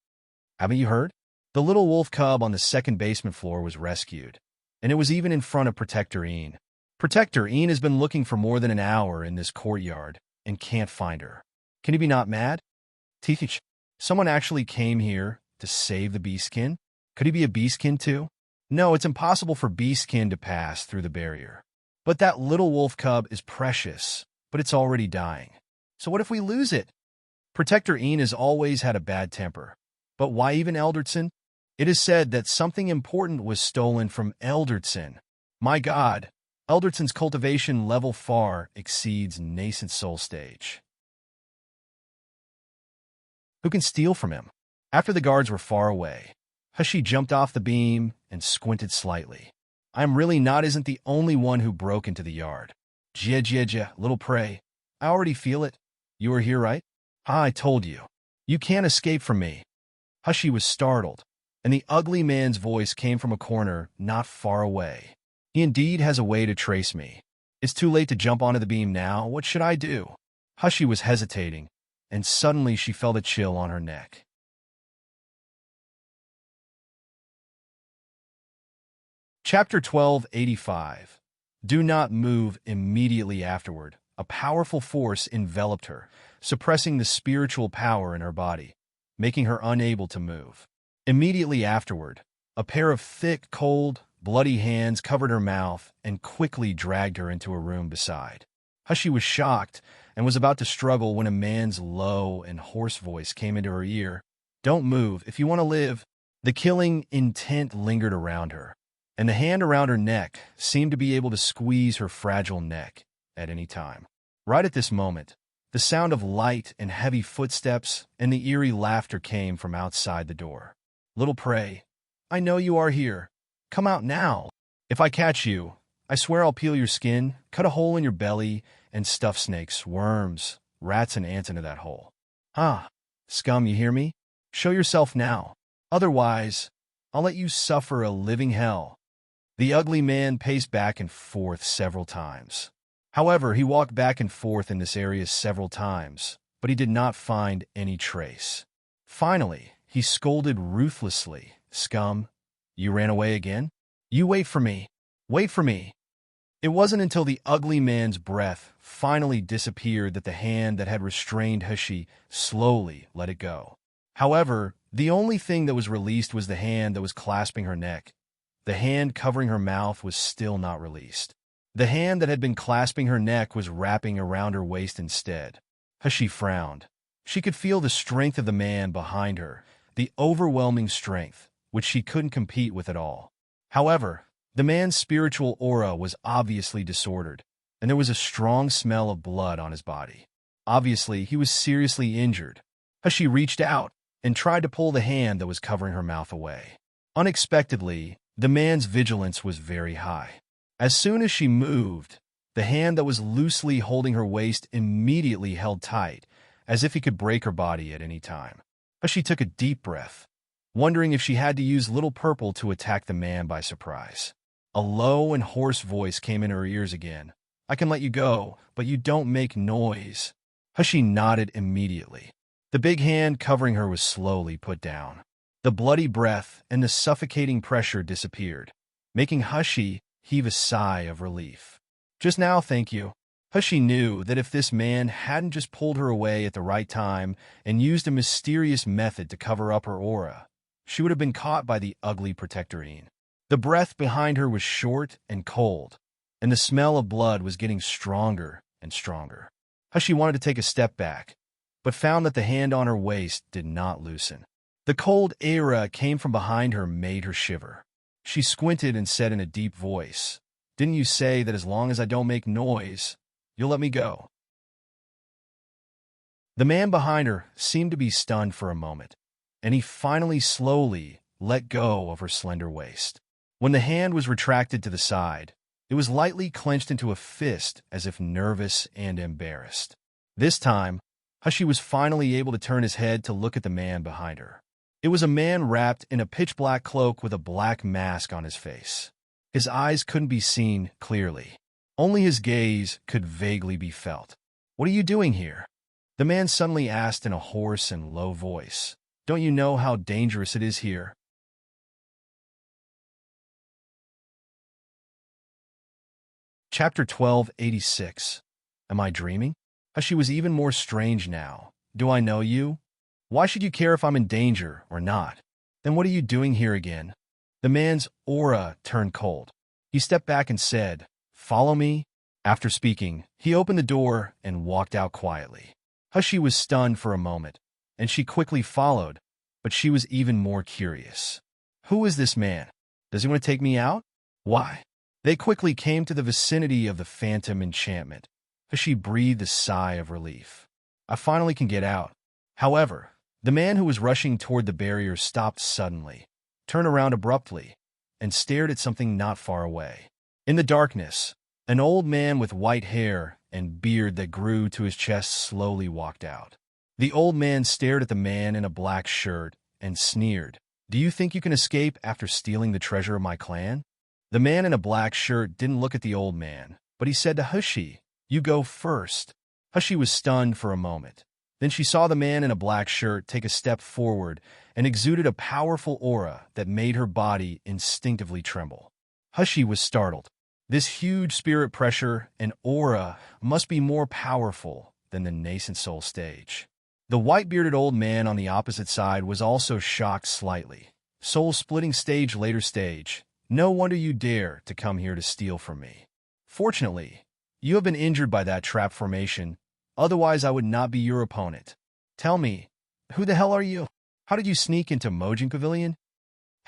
Haven't you heard? The little wolf cub on the second basement floor was rescued, and it was even in front of Protector Ian. Protector Ian has been looking for more than an hour in this courtyard and can't find her. Can he be not mad? Teach, someone actually came here to save the beastkin? Could he be a beastkin too? No, it's impossible for beastkin to pass through the barrier. But that little wolf cub is precious, but it's already dying. So what if we lose it? Protector Ian has always had a bad temper. But why even Elderton? It is said that something important was stolen from Elderton. My God, Elderton's cultivation level far exceeds nascent Soul Stage. Who can steal from him? After the guards were far away, Hashi jumped off the beam and squinted slightly. I'm really not isn't the only one who broke into the yard. Jia, little prey. I already feel it. You were here, right? I told you. You can't escape from me. Hashi was startled, and the ugly man's voice came from a corner not far away. He indeed has a way to trace me. It's too late to jump onto the beam now. What should I do? Hashi was hesitating, and suddenly she felt a chill on her neck. Chapter 1285. Do not move immediately afterward. A powerful force enveloped her, suppressing the spiritual power in her body, making her unable to move. Immediately afterward, a pair of thick, cold, bloody hands covered her mouth and quickly dragged her into a room beside. Hashi was shocked and was about to struggle when a man's low and hoarse voice came into her ear. Don't move. If you want to live, The killing intent lingered around her, and the hand around her neck seemed to be able to squeeze her fragile neck at any time. Right at this moment, the sound of light and heavy footsteps and the eerie laughter came from outside the door. "Little prey, I know you are here. Come out now. If I catch you, I swear I'll peel your skin, cut a hole in your belly, and stuff snakes, worms, rats, and ants into that hole. Ah, scum, you hear me? Show yourself now. Otherwise, I'll let you suffer a living hell." The ugly man paced back and forth several times. However, he walked back and forth in this area several times, but he did not find any trace. Finally, he scolded ruthlessly, "Scum, you ran away again? You wait for me. Wait for me." It wasn't until the ugly man's breath finally disappeared that the hand that had restrained Hushi slowly let it go. However, the only thing that was released was the hand that was clasping her neck. The hand covering her mouth was still not released. The hand that had been clasping her neck was wrapping around her waist instead. Hushi frowned. She could feel the strength of the man behind her, the overwhelming strength, which she couldn't compete with at all. However, the man's spiritual aura was obviously disordered, and there was a strong smell of blood on his body. Obviously, he was seriously injured. Hushi reached out and tried to pull the hand that was covering her mouth away. Unexpectedly, the man's vigilance was very high. As soon as she moved, the hand that was loosely holding her waist immediately held tight, as if he could break her body at any time. Hushi took a deep breath, wondering if she had to use Little Purple to attack the man by surprise. A low and hoarse voice came in her ears again. "I can let you go, but you don't make noise." Hushi nodded immediately. The big hand covering her was slowly put down. The bloody breath and the suffocating pressure disappeared, making Hushi heave a sigh of relief. "Just now, thank you." Hushi knew that if this man hadn't just pulled her away at the right time and used a mysterious method to cover up her aura, she would have been caught by the ugly protectorine. The breath behind her was short and cold, and the smell of blood was getting stronger and stronger. Hushi wanted to take a step back, but found that the hand on her waist did not loosen. The cold aura came from behind her made her shiver. She squinted and said in a deep voice, "Didn't you say that as long as I don't make noise, you'll let me go?" The man behind her seemed to be stunned for a moment, and he finally slowly let go of her slender waist. When the hand was retracted to the side, it was lightly clenched into a fist as if nervous and embarrassed. This time, Hushi was finally able to turn his head to look at the man behind her. It was a man wrapped in a pitch-black cloak with a black mask on his face. His eyes couldn't be seen clearly. Only his gaze could vaguely be felt. "What are you doing here?" The man suddenly asked in a hoarse and low voice. "Don't you know how dangerous it is here?" Chapter 1286. Am I dreaming? Hushi was even more strange now. "Do I know you? Why should you care if I'm in danger or not? Then what are you doing here again?" The man's aura turned cold. He stepped back and said, "Follow me." After speaking, he opened the door and walked out quietly. Hushi was stunned for a moment, and she quickly followed, but she was even more curious. Who is this man? Does he want to take me out? Why? They quickly came to the vicinity of the phantom enchantment. Hushi breathed a sigh of relief. I finally can get out. However, the man who was rushing toward the barrier stopped suddenly, turned around abruptly, and stared at something not far away. In the darkness, an old man with white hair and beard that grew to his chest slowly walked out. The old man stared at the man in a black shirt and sneered. "Do you think you can escape after stealing the treasure of my clan?" The man in a black shirt didn't look at the old man, but he said to Hushi, "You go first." Hushi was stunned for a moment. Then she saw the man in a black shirt take a step forward and exuded a powerful aura that made her body instinctively tremble. Hushi was startled. This huge spirit pressure and aura must be more powerful than the nascent soul stage. The white-bearded old man on the opposite side was also shocked slightly. "Soul-splitting stage, later stage. No wonder you dare to come here to steal from me. Fortunately, you have been injured by that trap formation. Otherwise, I would not be your opponent. Tell me, who the hell are you? How did you sneak into Mojang Pavilion?"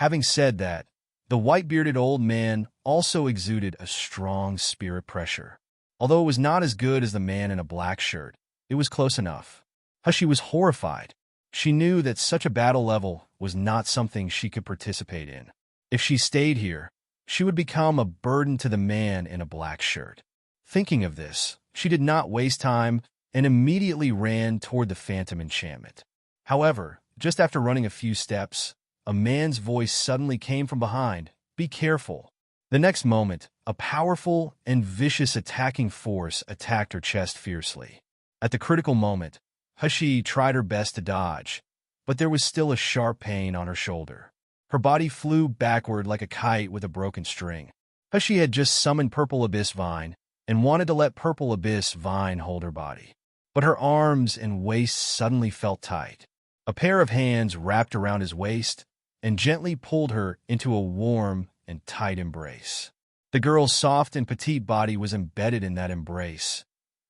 Having said that, the white-bearded old man also exuded a strong spirit pressure. Although it was not as good as the man in a black shirt, it was close enough. Hushi was horrified. She knew that such a battle level was not something she could participate in. If she stayed here, she would become a burden to the man in a black shirt. Thinking of this, she did not waste time and immediately ran toward the phantom enchantment. However, just after running a few steps, a man's voice suddenly came from behind. "Be careful." The next moment, a powerful and vicious attacking force attacked her chest fiercely. At the critical moment, Hushi tried her best to dodge, but there was still a sharp pain on her shoulder. Her body flew backward like a kite with a broken string. Hushi had just summoned Purple Abyss Vine and wanted to let Purple Abyss Vine hold her body. But her arms and waist suddenly felt tight. A pair of hands wrapped around his waist and gently pulled her into a warm and tight embrace. The girl's soft and petite body was embedded in that embrace,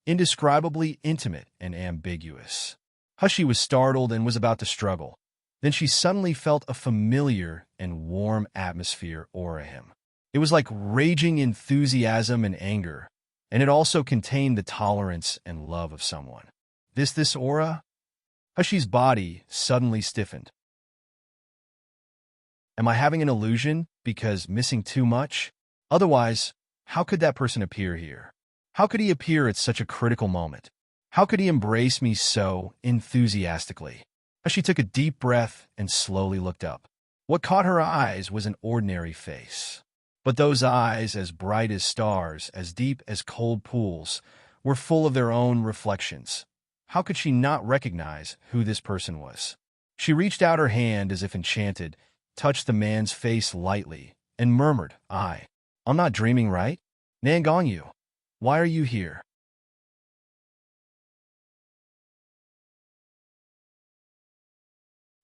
indescribably intimate and ambiguous. Hushi was startled and was about to struggle. Then she suddenly felt a familiar and warm atmosphere aura him. It was like raging enthusiasm and anger, and it also contained the tolerance and love of someone. This aura? Hushi's body suddenly stiffened. Am I having an illusion because missing too much? Otherwise, how could that person appear here? How could he appear at such a critical moment? How could he embrace me so enthusiastically? Hushi took a deep breath and slowly looked up. What caught her eyes was an ordinary face. But those eyes, as bright as stars, as deep as cold pools, were full of their own reflections. How could she not recognize who this person was? She reached out her hand as if enchanted, touched the man's face lightly, and murmured, I'm not dreaming, right? Nangongyu, why are you here?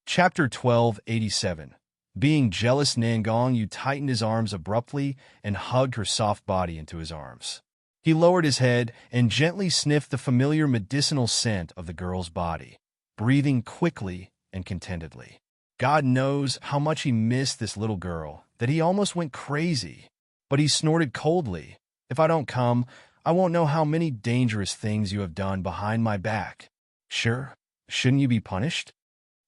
Chapter 1287. Being jealous, Nangongyu tightened his arms abruptly and hugged her soft body into his arms. He lowered his head and gently sniffed the familiar medicinal scent of the girl's body, breathing quickly and contentedly. God knows how much he missed this little girl, that he almost went crazy. But he snorted coldly. If I don't come, I won't know how many dangerous things you have done behind my back. Sure, shouldn't you be punished?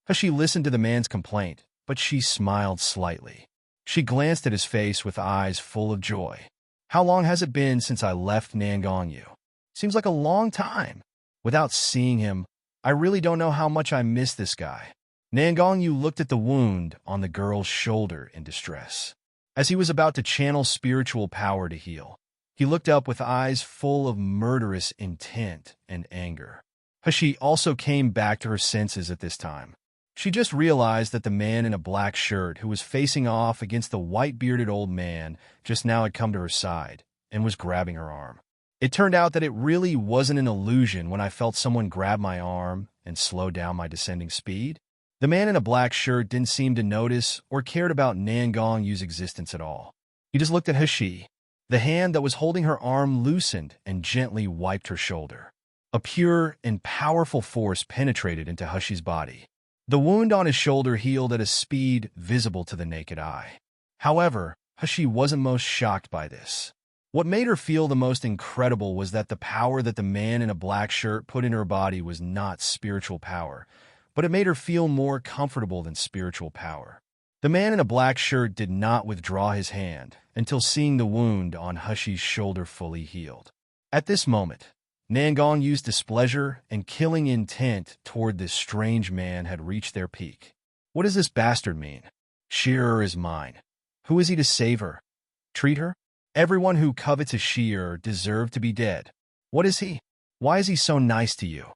Hushi listened to the man's complaint, but she smiled slightly. She glanced at his face with eyes full of joy. How long has it been since I left Nangongyu? Seems like a long time. Without seeing him, I really don't know how much I miss this guy. Nangongyu looked at the wound on the girl's shoulder in distress. As he was about to channel spiritual power to heal, he looked up with eyes full of murderous intent and anger. Hushi also came back to her senses at this time. She just realized that the man in a black shirt who was facing off against the white-bearded old man just now had come to her side and was grabbing her arm. It turned out that it really wasn't an illusion when I felt someone grab my arm and slow down my descending speed. The man in a black shirt didn't seem to notice or cared about Nangongyu's existence at all. He just looked at Hushi. The hand that was holding her arm loosened and gently wiped her shoulder. A pure and powerful force penetrated into Hushi's body. The wound on his shoulder healed at a speed visible to the naked eye. However, Hushi wasn't most shocked by this. What made her feel the most incredible was that the power that the man in a black shirt put in her body was not spiritual power, but it made her feel more comfortable than spiritual power. The man in a black shirt did not withdraw his hand until seeing the wound on Hushi's shoulder fully healed. At this moment, Nangongyu's displeasure and killing intent toward this strange man had reached their peak. What does this bastard mean? Shearer is mine. Who is he to save her? Treat her? Everyone who covets a shearer deserved to be dead. What is he? Why is he so nice to you?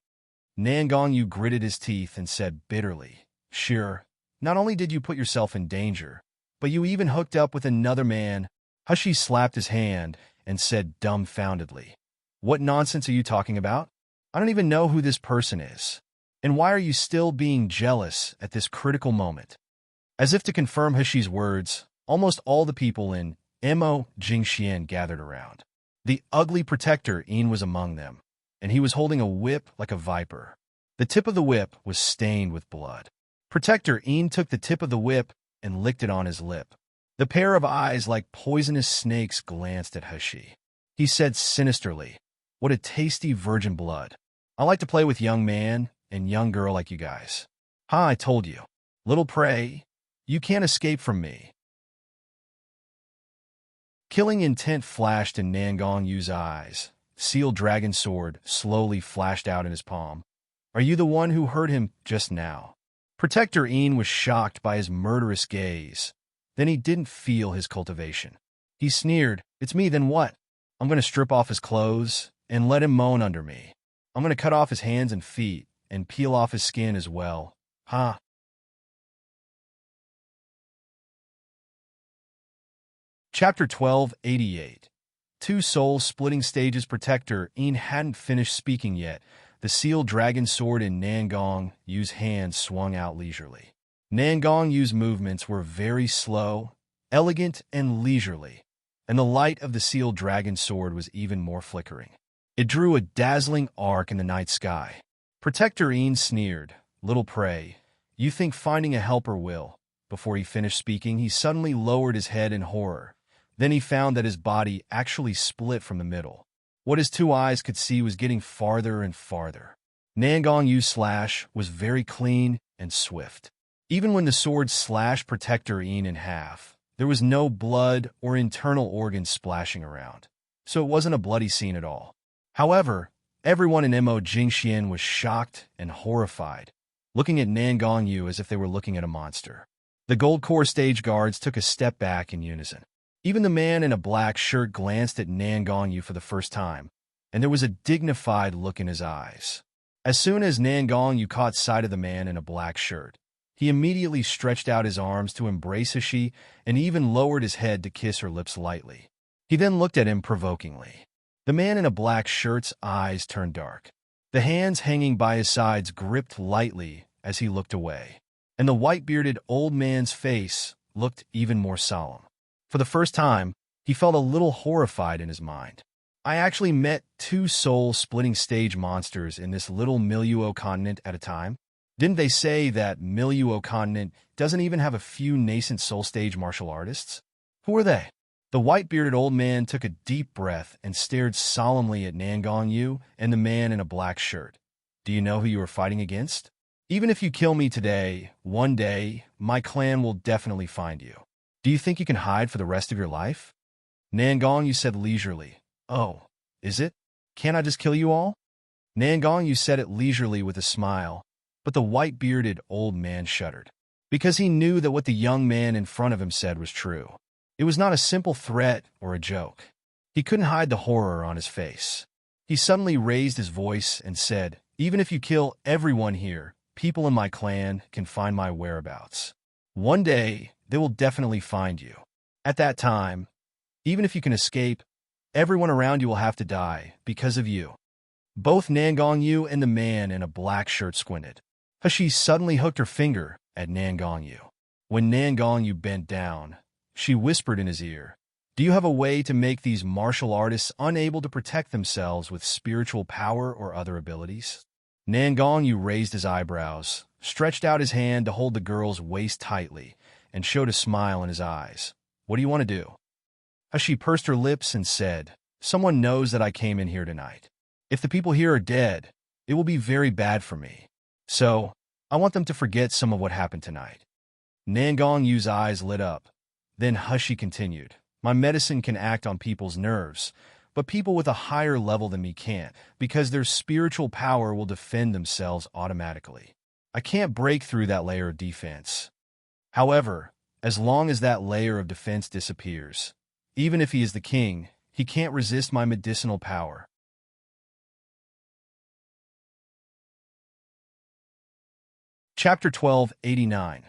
Nangongyu gritted his teeth and said bitterly, Shearer, not only did you put yourself in danger, but you even hooked up with another man. Hushi slapped his hand and said dumbfoundedly, What nonsense are you talking about? I don't even know who this person is. And why are you still being jealous at this critical moment? As if to confirm Hushi's words, almost all the people in Mo Jingxian gathered around. The ugly protector Yin was among them, and he was holding a whip like a viper. The tip of the whip was stained with blood. Protector Yin took the tip of the whip and licked it on his lip. The pair of eyes like poisonous snakes glanced at Hashi. He said sinisterly, "What a tasty virgin blood. I like to play with young man and young girl like you guys. Ha, I told you. Little prey, you can't escape from me." Killing intent flashed in Nangong Yu's eyes. Sealed dragon sword slowly flashed out in his palm. "Are you the one who hurt him just now?" Protector Een was shocked by his murderous gaze. Then he didn't feel his cultivation. He sneered, "It's me, then what? I'm going to strip off his clothes and let him moan under me. I'm going to cut off his hands and feet and peel off his skin as well. Ha." Chapter 1288. Two soul-splitting stages. Protector Een hadn't finished speaking yet. The sealed dragon sword in Nangong Yu's hand swung out leisurely. Nangong Yu's movements were very slow, elegant, and leisurely, and the light of the sealed dragon sword was even more flickering. It drew a dazzling arc in the night sky. Protector Een sneered, "Little prey, you think finding a helper will." Before he finished speaking, he suddenly lowered his head in horror. Then he found that his body actually split from the middle. What his two eyes could see was getting farther and farther. Nangong Yu's slash was very clean and swift. Even when the sword slashed Protector Een in half, there was no blood or internal organs splashing around, so it wasn't a bloody scene at all. However, everyone in Mo Jingxian was shocked and horrified, looking at Nangong Yu as if they were looking at a monster. The Gold Core stage guards took a step back in unison. Even the man in a black shirt glanced at Nangong Yu for the first time, and there was a dignified look in his eyes. As soon as Nangong Yu caught sight of the man in a black shirt, he immediately stretched out his arms to embrace Hashi and even lowered his head to kiss her lips lightly. He then looked at him provokingly. The man in a black shirt's eyes turned dark. The hands hanging by his sides gripped lightly as he looked away, and the white-bearded old man's face looked even more solemn. For the first time, he felt a little horrified in his mind. I actually met two soul-splitting stage monsters in this little Milieu continent at a time. Didn't they say that Milieu continent doesn't even have a few nascent soul stage martial artists? Who are they? The white-bearded old man took a deep breath and stared solemnly at Nangong Yu and the man in a black shirt. Do you know who you are fighting against? Even if you kill me today, one day, my clan will definitely find you. Do you think you can hide for the rest of your life? Nangong Yu said leisurely. Oh, is it? Can't I just kill you all? Nangong Yu said it leisurely with a smile, but the white-bearded old man shuddered, because he knew that what the young man in front of him said was true. It was not a simple threat or a joke. He couldn't hide the horror on his face. He suddenly raised his voice and said, "Even if you kill everyone here, people in my clan can find my whereabouts. One day, they will definitely find you. At that time, even if you can escape, everyone around you will have to die because of you." Both Nangong Yu and the man in a black shirt squinted. Hashi suddenly hooked her finger at Nangong Yu. When Nangong Yu bent down, she whispered in his ear, "Do you have a way to make these martial artists unable to protect themselves with spiritual power or other abilities?" Nangong Yu raised his eyebrows, stretched out his hand to hold the girl's waist tightly, and showed a smile in his eyes. "What do you want to do?" Hashi pursed her lips and said, "Someone knows that I came in here tonight. If the people here are dead, it will be very bad for me. So, I want them to forget some of what happened tonight." Nangong Yu's eyes lit up. Then Hashi continued, "My medicine can act on people's nerves, but people with a higher level than me can't, because their spiritual power will defend themselves automatically. I can't break through that layer of defense. However, as long as that layer of defense disappears, even if he is the king, he can't resist my medicinal power." Chapter 1289.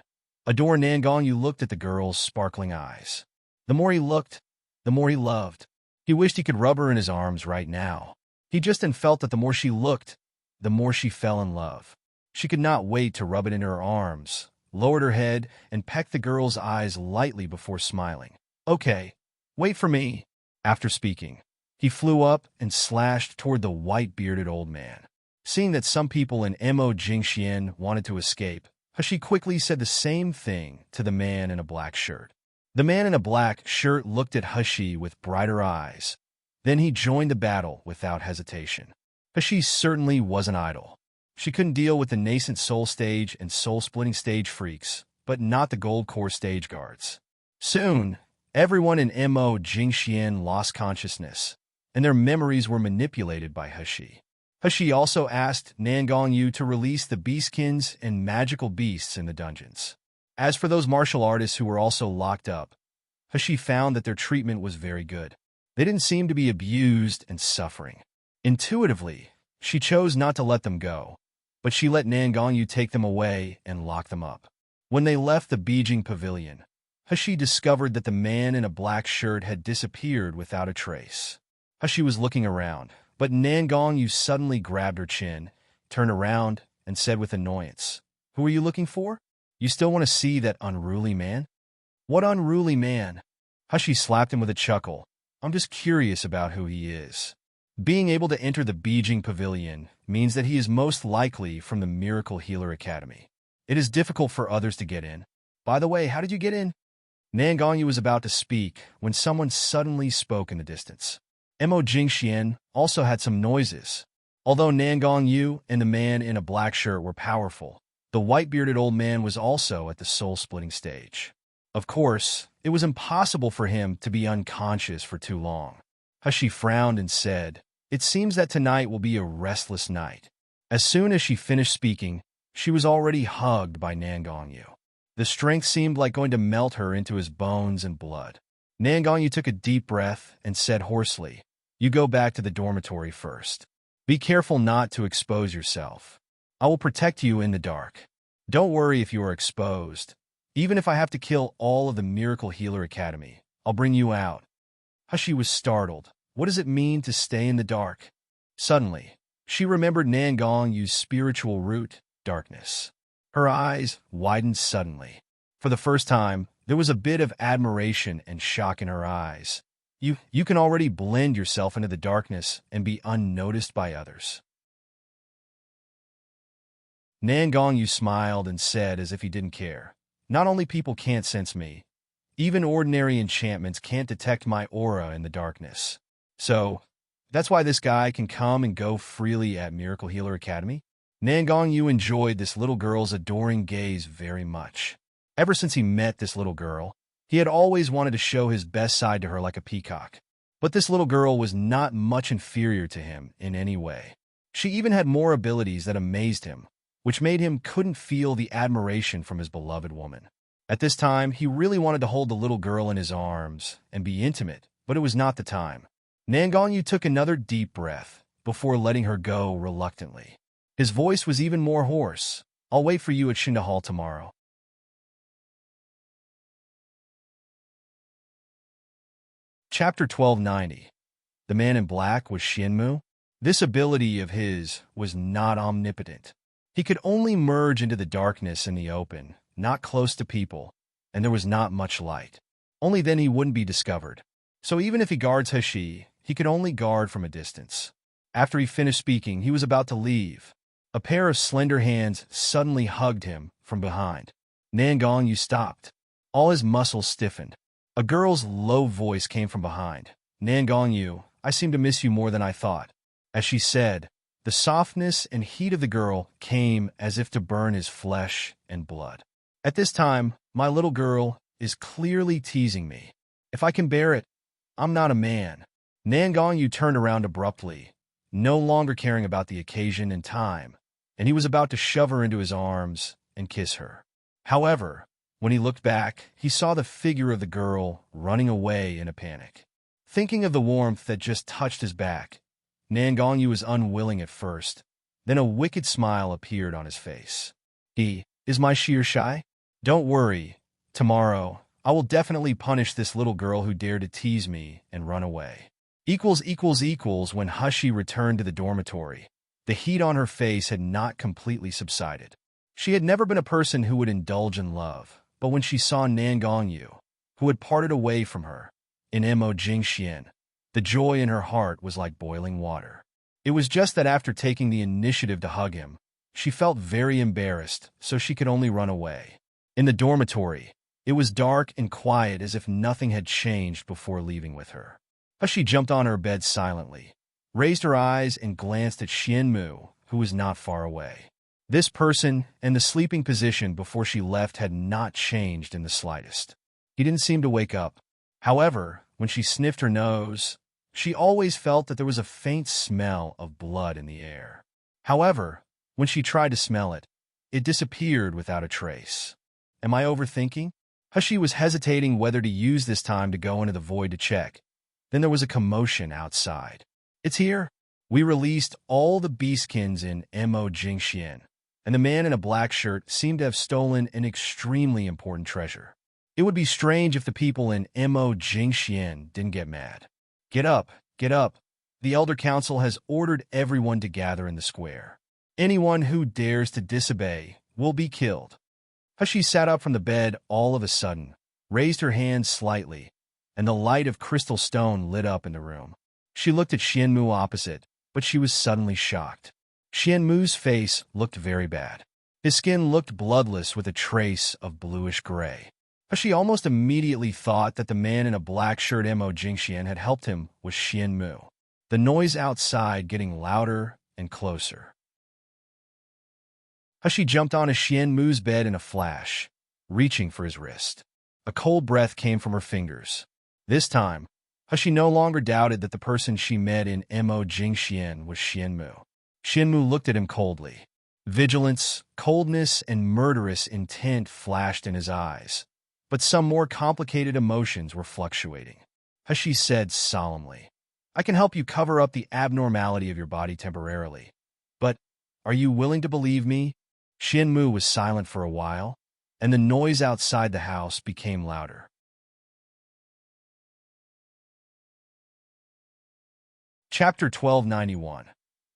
Adore Nangong Yu looked at the girl's sparkling eyes. The more he looked, the more he loved. He wished he could rub her in his arms right now. He just felt that the more she looked, the more she fell in love. She could not wait to rub it in her arms, lowered her head, and pecked the girl's eyes lightly before smiling. "Okay, wait for me." After speaking, he flew up and slashed toward the white-bearded old man. Seeing that some people in Mo Jingxian wanted to escape, She quickly said the same thing to the man in a black shirt. The man in a black shirt looked at Hashi with brighter eyes. Then he joined the battle without hesitation. Hashi certainly wasn't idle. She couldn't deal with the nascent soul stage and soul-splitting stage freaks, but not the gold core stage guards. Soon, everyone in Mo Jingxian lost consciousness, and their memories were manipulated by Hashi. Hashi also asked Nangongyu to release the beastkins and magical beasts in the dungeons. As for those martial artists who were also locked up, Hashi found that their treatment was very good. They didn't seem to be abused and suffering. Intuitively, she chose not to let them go, but she let Nangongyu take them away and lock them up. When they left the Beijing pavilion, Hashi discovered that the man in a black shirt had disappeared without a trace. Hashi was looking around, but Nangongyu suddenly grabbed her chin, turned around, and said with annoyance, "Who are you looking for? You still want to see that unruly man?" "What unruly man?" Hashi slapped him with a chuckle. "I'm just curious about who he is." Being able to enter the Beijing pavilion means that he is most likely from the Miracle Healer Academy. It is difficult for others to get in. "By the way, how did you get in?" Nangongyu was about to speak when someone suddenly spoke in the distance. Mo Jingxian also had some noises. Although Nangongyu and the man in a black shirt were powerful, the white-bearded old man was also at the soul-splitting stage. Of course, it was impossible for him to be unconscious for too long. Hashi frowned and said, "It seems that tonight will be a restless night." As soon as she finished speaking, she was already hugged by Nangongyu. The strength seemed like going to melt her into his bones and blood. Nangongyu took a deep breath and said hoarsely, "You go back to the dormitory first. Be careful not to expose yourself. I will protect you in the dark. Don't worry if you are exposed. Even if I have to kill all of the Miracle Healer Academy, I'll bring you out." Hashi was startled. What does it mean to stay in the dark? Suddenly, she remembered Nangongyu's spiritual root, darkness. Her eyes widened suddenly. For the first time, there was a bit of admiration and shock in her eyes. You can already blend yourself into the darkness and be unnoticed by others." Nangongyu smiled and said as if he didn't care, "Not only people can't sense me, even ordinary enchantments can't detect my aura in the darkness. So, that's why this guy can come and go freely at Miracle Healer Academy?" Nangongyu enjoyed this little girl's adoring gaze very much. Ever since he met this little girl, he had always wanted to show his best side to her like a peacock. But this little girl was not much inferior to him in any way. She even had more abilities that amazed him, which made him couldn't feel the admiration from his beloved woman. At this time, he really wanted to hold the little girl in his arms and be intimate, but it was not the time. Nangongyu took another deep breath before letting her go reluctantly. His voice was even more hoarse. "I'll wait for you at Shinda Hall tomorrow." Chapter 1290. The Man in Black was Shinmu. This ability of his was not omnipotent. He could only merge into the darkness in the open, not close to people, and there was not much light. Only then he wouldn't be discovered. So even if he guards Hashi, he could only guard from a distance. After he finished speaking, he was about to leave. A pair of slender hands suddenly hugged him from behind. Nangongyu stopped. All his muscles stiffened. A girl's low voice came from behind. "Nangongyu, I seem to miss you more than I thought." As she said, the softness and heat of the girl came as if to burn his flesh and blood. At this time, my little girl is clearly teasing me. If I can bear it, I'm not a man. Nangongyu turned around abruptly, no longer caring about the occasion and time, and he was about to shove her into his arms and kiss her. However, when he looked back, he saw the figure of the girl running away in a panic. Thinking of the warmth that just touched his back, Nangongyu was unwilling at first. Then a wicked smile appeared on his face. "Is my sheer shy? Don't worry. Tomorrow, I will definitely punish this little girl who dared to tease me and run away." When Hashi returned to the dormitory, the heat on her face had not completely subsided. She had never been a person who would indulge in love, but when she saw Nangongyu, who had parted away from her, in Mo Jingxian, the joy in her heart was like boiling water. It was just that after taking the initiative to hug him, She felt very embarrassed, so she could only run away. In the dormitory, it was dark and quiet as if nothing had changed before leaving with her. She jumped on her bed silently, raised her eyes and glanced at Xianmu, who was not far away. This person and the sleeping position before she left had not changed in the slightest. He didn't seem to wake up. However, when she sniffed her nose, she always felt that there was a faint smell of blood in the air. However, when she tried to smell it, it disappeared without a trace. Am I overthinking? She was hesitating whether to use this time to go into the void to check. Then there was a commotion outside. It's here. We released all the beastkins in Mo Jingxian, and the man in a black shirt seemed to have stolen an extremely important treasure. It would be strange if the people in Mo Jingxian didn't get mad. Get up, get up. The Elder Council has ordered everyone to gather in the square. Anyone who dares to disobey will be killed. She sat up from the bed all of a sudden, raised her hand slightly, and the light of crystal stone lit up in the room. She looked at Xianmu opposite, but she was suddenly shocked. Xianmu's face looked very bad. His skin looked bloodless with a trace of bluish gray. She almost immediately thought that the man in a black shirt Mo Jingxian had helped him was Xianmu. The noise outside getting louder and closer. She jumped onto Xianmu's bed in a flash, reaching for his wrist. A cold breath came from her fingers. This time, she no longer doubted that the person she met in Mo Jingxian was Xianmu. Xianmu looked at him coldly. Vigilance, coldness, and murderous intent flashed in his eyes, but some more complicated emotions were fluctuating. She said solemnly, I can help you cover up the abnormality of your body temporarily, but are you willing to believe me? Xianmu was silent for a while, and the noise outside the house became louder. Chapter 1291.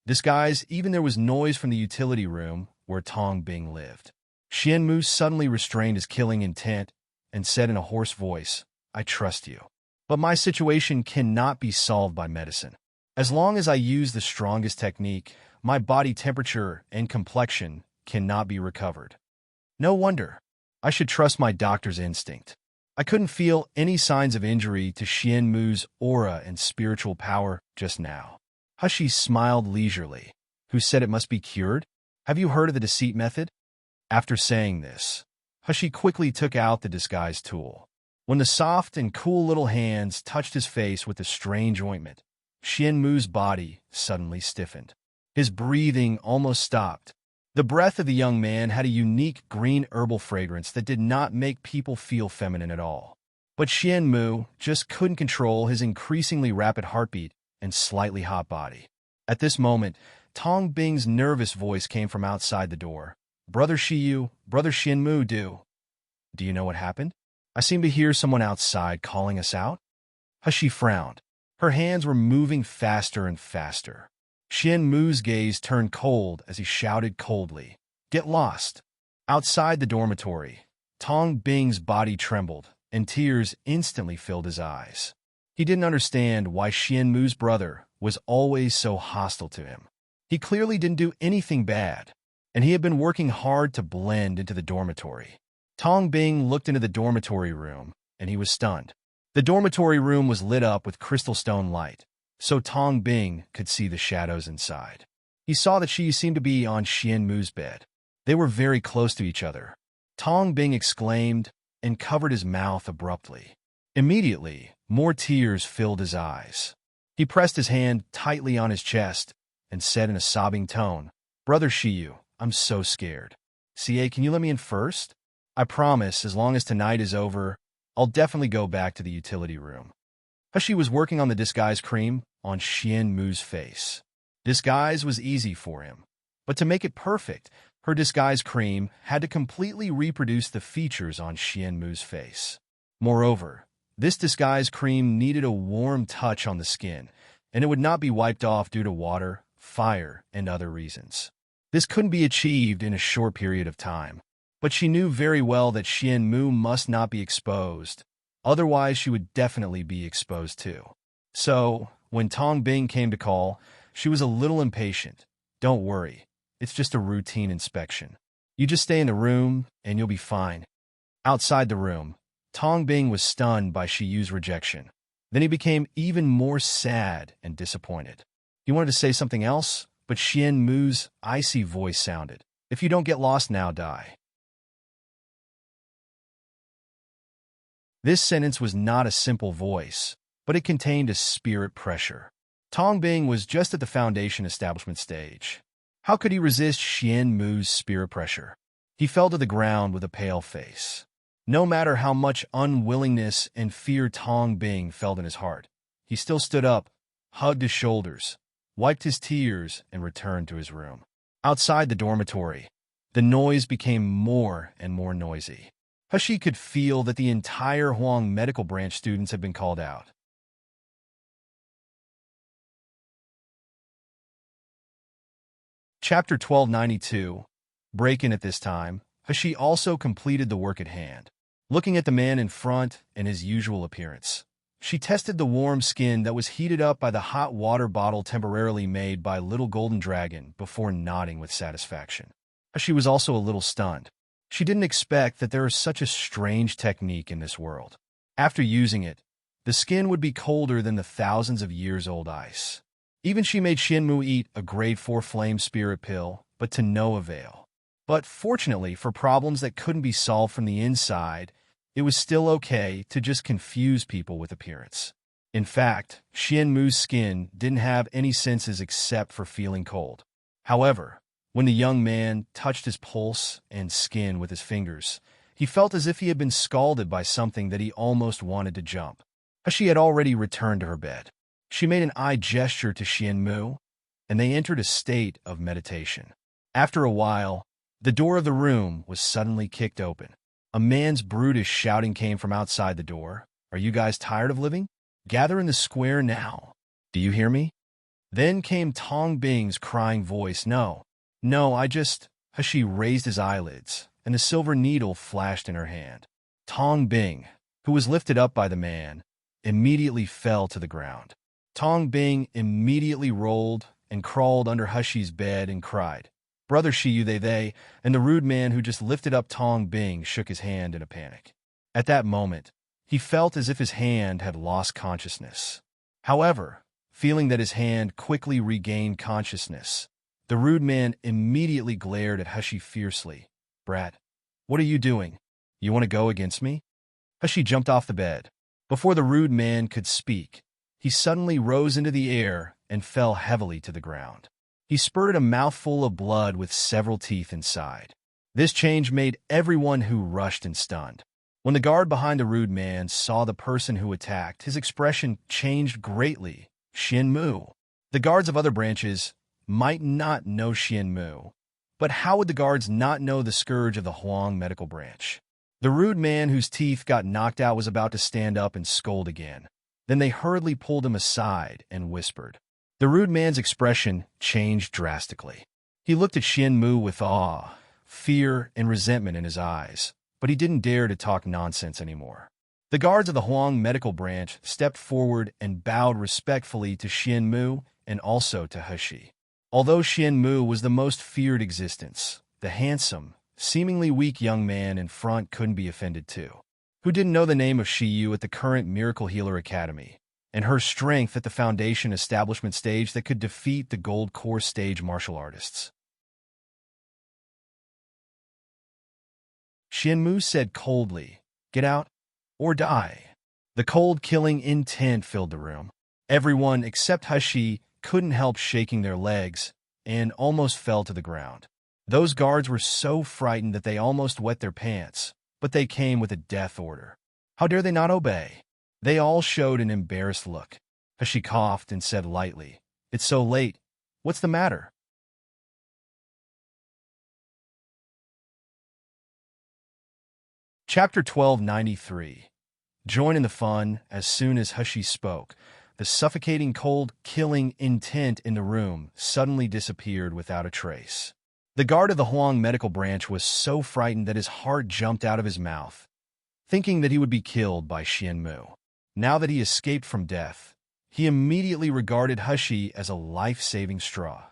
Disguise. Even there was noise from the utility room where Tong Bing lived. Xianmu suddenly restrained his killing intent and said in a hoarse voice, I trust you. But my situation cannot be solved by medicine. As long as I use the strongest technique, my body temperature and complexion cannot be recovered. No wonder. I should trust my doctor's instinct. I couldn't feel any signs of injury to Xianmu's aura and spiritual power just now. She smiled leisurely. Who said it must be cured? Have you heard of the deceit method? After saying this, she quickly took out the disguise tool. When the soft and cool little hands touched his face with the strange ointment, Xianmu's body suddenly stiffened. His breathing almost stopped. The breath of the young man had a unique green herbal fragrance that did not make people feel feminine at all. But Xianmu just couldn't control his increasingly rapid heartbeat and slightly hot body. At this moment, Tong Bing's nervous voice came from outside the door. Brother Shiyu, Brother Xianmu, do you know what happened? I seem to hear someone outside calling us out. She frowned. Her hands were moving faster and faster. Xianmu's gaze turned cold as he shouted coldly, Get lost! Outside the dormitory, Tong Bing's body trembled, and tears instantly filled his eyes. He didn't understand why Xianmu's brother was always so hostile to him. He clearly didn't do anything bad, and he had been working hard to blend into the dormitory. Tong Bing looked into the dormitory room, and he was stunned. The dormitory room was lit up with crystal stone light, so Tong Bing could see the shadows inside. He saw that she seemed to be on Xianmu's bed. They were very close to each other. Tong Bing exclaimed and covered his mouth abruptly. Immediately, more tears filled his eyes. He pressed his hand tightly on his chest and said in a sobbing tone, Brother Shiyu, I'm so scared. CA, can you let me in first? I promise, as long as tonight is over, I'll definitely go back to the utility room. She was working on the disguise cream on Xianmu's face. Disguise was easy for him, but to make it perfect, her disguise cream had to completely reproduce the features on Xianmu's face. Moreover, this disguise cream needed a warm touch on the skin, and it would not be wiped off due to water, fire, and other reasons. This couldn't be achieved in a short period of time, but she knew very well that Xianmu must not be exposed, otherwise she would definitely be exposed too. So, when Tong Bing came to call, she was a little impatient. Don't worry, It's just a routine inspection. You just stay in the room, and you'll be fine." Outside the room, Tong Bing was stunned by Shiyu's rejection. Then he became even more sad and disappointed. He wanted to say something else, but Xian Mu's icy voice sounded. "If you don't get lost now, die." This sentence was not a simple voice, but it contained a spirit pressure. Tong Bing was just at the foundation establishment stage. How could he resist Xian Mu's spirit pressure? He fell to the ground with a pale face. No matter how much unwillingness and fear Tong Bing felt in his heart, he still stood up, hugged his shoulders, wiped his tears, and returned to his room. Outside the dormitory, the noise became more and more noisy. Hushi could feel that the entire Huang Medical Branch students had been called out. Chapter 1292. Break-in. At this time, Hushi also completed the work at hand. Looking at the man in front and his usual appearance, she tested the warm skin that was heated up by the hot water bottle temporarily made by Little Golden Dragon before nodding with satisfaction. She was also a little stunned. She didn't expect that there is such a strange technique in this world. After using it, the skin would be colder than the thousands of years-old ice. Even she made Xianmu eat a grade 4 flame spirit pill, but to no avail. But fortunately, for problems that couldn't be solved from the inside, it was still okay to just confuse people with appearance. In fact, Xianmu's skin didn't have any senses except for feeling cold. However, when the young man touched his pulse and skin with his fingers, he felt as if he had been scalded by something that he almost wanted to jump. She had already returned to her bed. She made an eye gesture to Xianmu, and they entered a state of meditation. After a while, the door of the room was suddenly kicked open. A man's brutish shouting came from outside the door. "Are you guys tired of living? Gather in the square now. Do you hear me?" Then came Tong Bing's crying voice. No, I just..." She raised his eyelids, and a silver needle flashed in her hand. Tong Bing, who was lifted up by the man, immediately fell to the ground. Tong Bing immediately rolled and crawled under Hushi's bed and cried, "Brother Shiyu, they," and the rude man who just lifted up Tong Bing shook his hand in a panic. At that moment, he felt as if his hand had lost consciousness. However, feeling that his hand quickly regained consciousness, the rude man immediately glared at Hushi fiercely. "Brat, what are you doing? You want to go against me?" Hushi jumped off the bed. Before the rude man could speak, he suddenly rose into the air and fell heavily to the ground. He spurted a mouthful of blood with several teeth inside. This change made everyone who rushed and stunned. When the guard behind the rude man saw the person who attacked, his expression changed greatly. Xianmu. The guards of other branches might not know Xianmu, but how would the guards not know the scourge of the Huang Medical Branch? The rude man whose teeth got knocked out was about to stand up and scold again. Then they hurriedly pulled him aside and whispered. The rude man's expression changed drastically. He looked at Xianmu with awe, fear, and resentment in his eyes, but he didn't dare to talk nonsense anymore. The guards of the Huang Medical Branch stepped forward and bowed respectfully to Xianmu and also to Hushi. Although Xianmu was the most feared existence, the handsome, seemingly weak young man in front couldn't be offended too. Who didn't know the name of Shiyu at the current Miracle Healer Academy, and her strength at the Foundation Establishment stage that could defeat the Gold Core stage martial artists? Xianmu said coldly, "Get out, or die." The cold killing intent filled the room. Everyone except Hushi couldn't help shaking their legs and almost fell to the ground. Those guards were so frightened that they almost wet their pants, but they came with a death order. How dare they not obey? They all showed an embarrassed look. Hushi coughed and said lightly, "It's so late. What's the matter?" Chapter 1293. Join in the fun. As soon as Hushi spoke, the suffocating cold killing intent in the room suddenly disappeared without a trace. The guard of the Huang Medical Branch was so frightened that his heart jumped out of his mouth, thinking that he would be killed by Xianmu. Now that he escaped from death, he immediately regarded Hushi as a life-saving straw.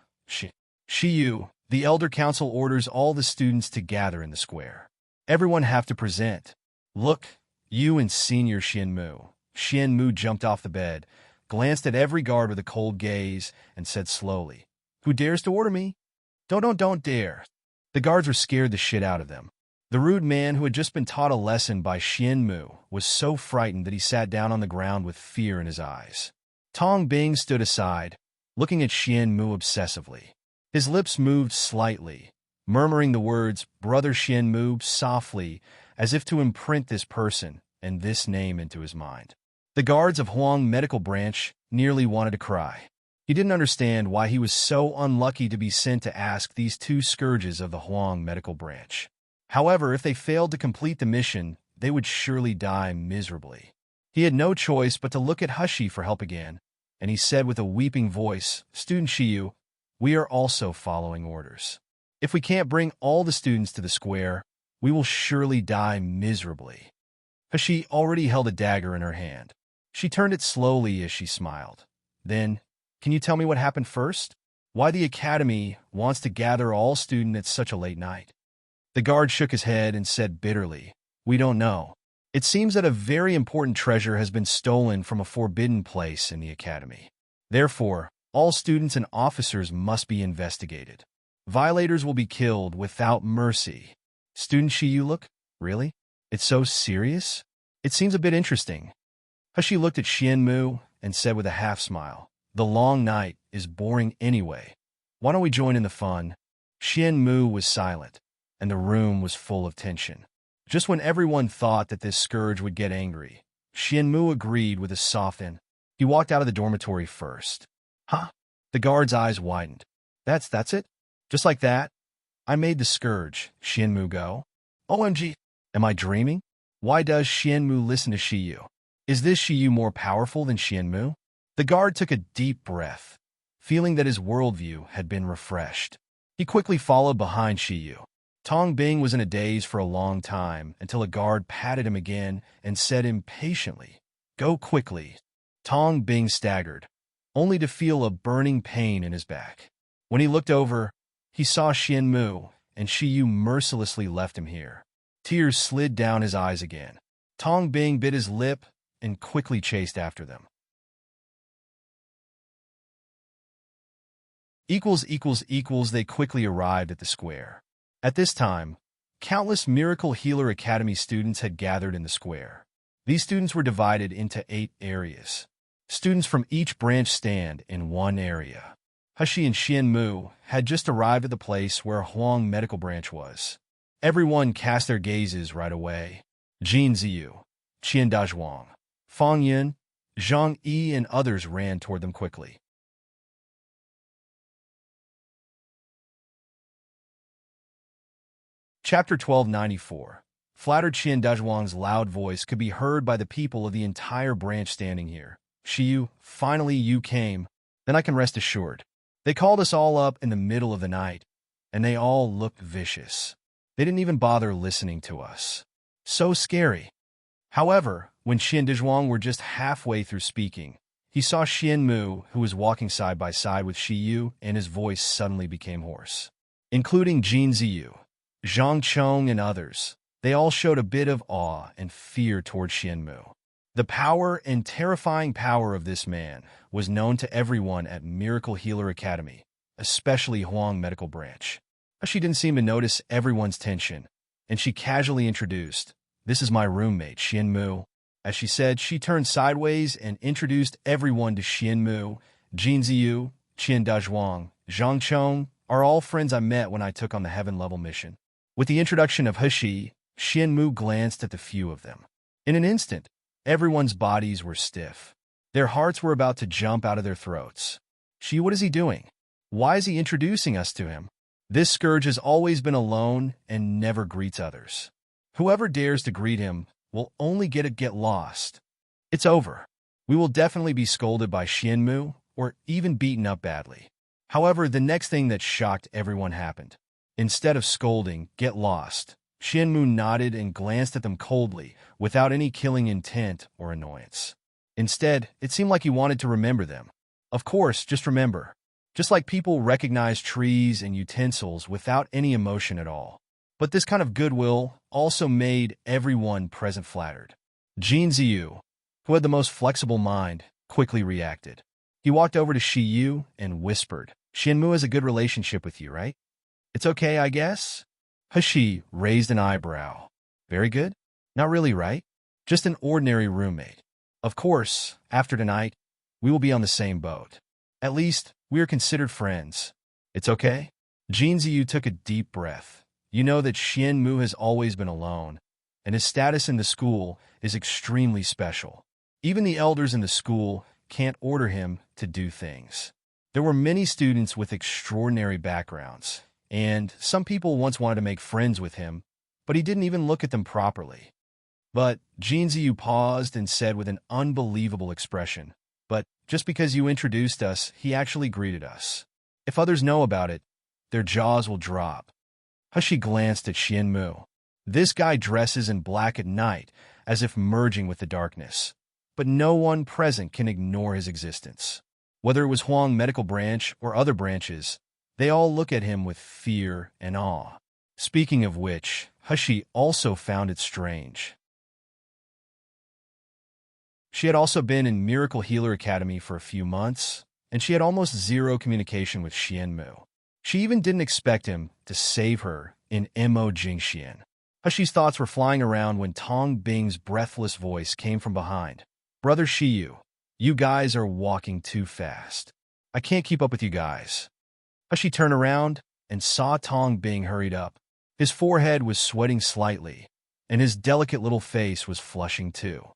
"Shiyu, The Elder Council orders all the students to gather in the square. Everyone have to present. Look, you and Senior Xianmu. Xianmu jumped off the bed, glanced at every guard with a cold gaze, and said slowly, "Who dares to order me? Don't dare." The guards were scared the shit out of them. The rude man who had just been taught a lesson by Xianmu was so frightened that he sat down on the ground with fear in his eyes. Tong Bing stood aside, looking at Xianmu obsessively. His lips moved slightly, murmuring the words, "Brother Xianmu," softly, as if to imprint this person and this name into his mind. The guards of Huang Medical Branch nearly wanted to cry. He didn't understand why he was so unlucky to be sent to ask these two scourges of the Huang Medical Branch. However, if they failed to complete the mission, they would surely die miserably. He had no choice but to look at Hushi for help again, and he said with a weeping voice, "Student Shiyu, we are also following orders. If we can't bring all the students to the square, we will surely die miserably." Hushi already held a dagger in her hand. She turned it slowly as she smiled. "Then, can you tell me what happened first? Why the Academy wants to gather all students at such a late night?" The guard shook his head and said bitterly, "We don't know. It seems that a very important treasure has been stolen from a forbidden place in the Academy. Therefore, all students and officers must be investigated. Violators will be killed without mercy." Student Shiyuluk? Really? It's so serious? It seems a bit interesting. Hushi looked at Xianmu and said with a half-smile, "The long night is boring anyway. Why don't we join in the fun?" Xianmu was silent, and the room was full of tension. Just when everyone thought that this scourge would get angry, Xianmu agreed with a soften. He walked out of the dormitory first. "Huh?" The guard's eyes widened. That's it? Just like that? I made the scourge, Xianmu go. OMG, am I dreaming? Why does Xianmu listen to Shiyu? Is this Shiyu more powerful than Xianmu?" The guard took a deep breath, feeling that his worldview had been refreshed. He quickly followed behind Shiyu. Tong Bing was in a daze for a long time until a guard patted him again and said impatiently, "Go quickly." Tong Bing staggered, only to feel a burning pain in his back. When he looked over, he saw Xianmu, and Shiyu mercilessly left him here. Tears slid down his eyes again. Tong Bing bit his lip and quickly chased after them. They quickly arrived at the square. At this time, countless Miracle Healer Academy students had gathered in the square. These students were divided into 8 areas. Students from each branch stand in one area. Hushi and Xianmu had just arrived at the place where Huang Medical Branch was. Everyone cast their gazes right away. Jin Ziyu, Qian Dazhuang, Fang Yun, Zhang Yi, and others ran toward them quickly. Chapter 1294. Flattered Qian Dazhuang's loud voice could be heard by the people of the entire branch standing here. "Shiyu, finally you came. Then I can rest assured. They called us all up in the middle of the night, and they all looked vicious. They didn't even bother listening to us. So scary." However, when Qian Dazhuang were just halfway through speaking, he saw Xianmu, who was walking side by side with Shiyu, and his voice suddenly became hoarse. Including Jin Ziyu, Zhang Chong, and others, they all showed a bit of awe and fear toward Xianmu. The power and terrifying power of this man was known to everyone at Miracle Healer Academy, especially Huang Medical Branch. She didn't seem to notice everyone's tension, and she casually introduced, "This is my roommate, Xianmu." As she said, she turned sideways and introduced everyone to Xianmu. Jin Ziyu, Qian Dazhuang, Zhang Chong are all friends I met when I took on the heaven-level mission. With the introduction of Hushi, Xianmu glanced at the few of them. In an instant, everyone's bodies were stiff. Their hearts were about to jump out of their throats. What is he doing? Why is he introducing us to him? This scourge has always been alone and never greets others. Whoever dares to greet him will only get lost. It's over. We will definitely be scolded by Xianmu or even beaten up badly. However, the next thing that shocked everyone happened. Instead of scolding, "Get lost," Xianmu nodded and glanced at them coldly, without any killing intent or annoyance. Instead, it seemed like he wanted to remember them. "Of course, just remember, Just like people recognize trees and utensils without any emotion at all. But this kind of goodwill also made everyone present flattered. Jin Ziyu, who had the most flexible mind, quickly reacted. He walked over to Shi Yu and whispered, Xianmu has a good relationship with you, right? It's okay, I guess? He raised an eyebrow. Very good? Not really, right? Just an ordinary roommate. Of course, after tonight, we will be on the same boat. At least, we are considered friends. It's okay? Jin Ziyu took a deep breath. You know that Xianmu has always been alone, and his status in the school is extremely special. Even the elders in the school can't order him to do things. There were many students with extraordinary backgrounds, and some people once wanted to make friends with him, but he didn't even look at them properly. But Jin Ziyu paused and said with an unbelievable expression, but just because you introduced us, he actually greeted us. If others know about it, their jaws will drop. He glanced at Xianmu. This guy dresses in black at night, as if merging with the darkness. But no one present can ignore his existence. Whether it was Huang Medical Branch or other branches, they all look at him with fear and awe. Speaking of which, He also found it strange. She had also been in Miracle Healer Academy for a few months, and she had almost zero communication with Xianmu. She even didn't expect him to save her in Mo Jingxian. Hushi's thoughts were flying around when Tong Bing's breathless voice came from behind. Brother Shiyu, you guys are walking too fast. I can't keep up with you guys. Hushi turned around and saw Tong Bing hurried up. His forehead was sweating slightly, and his delicate little face was flushing too.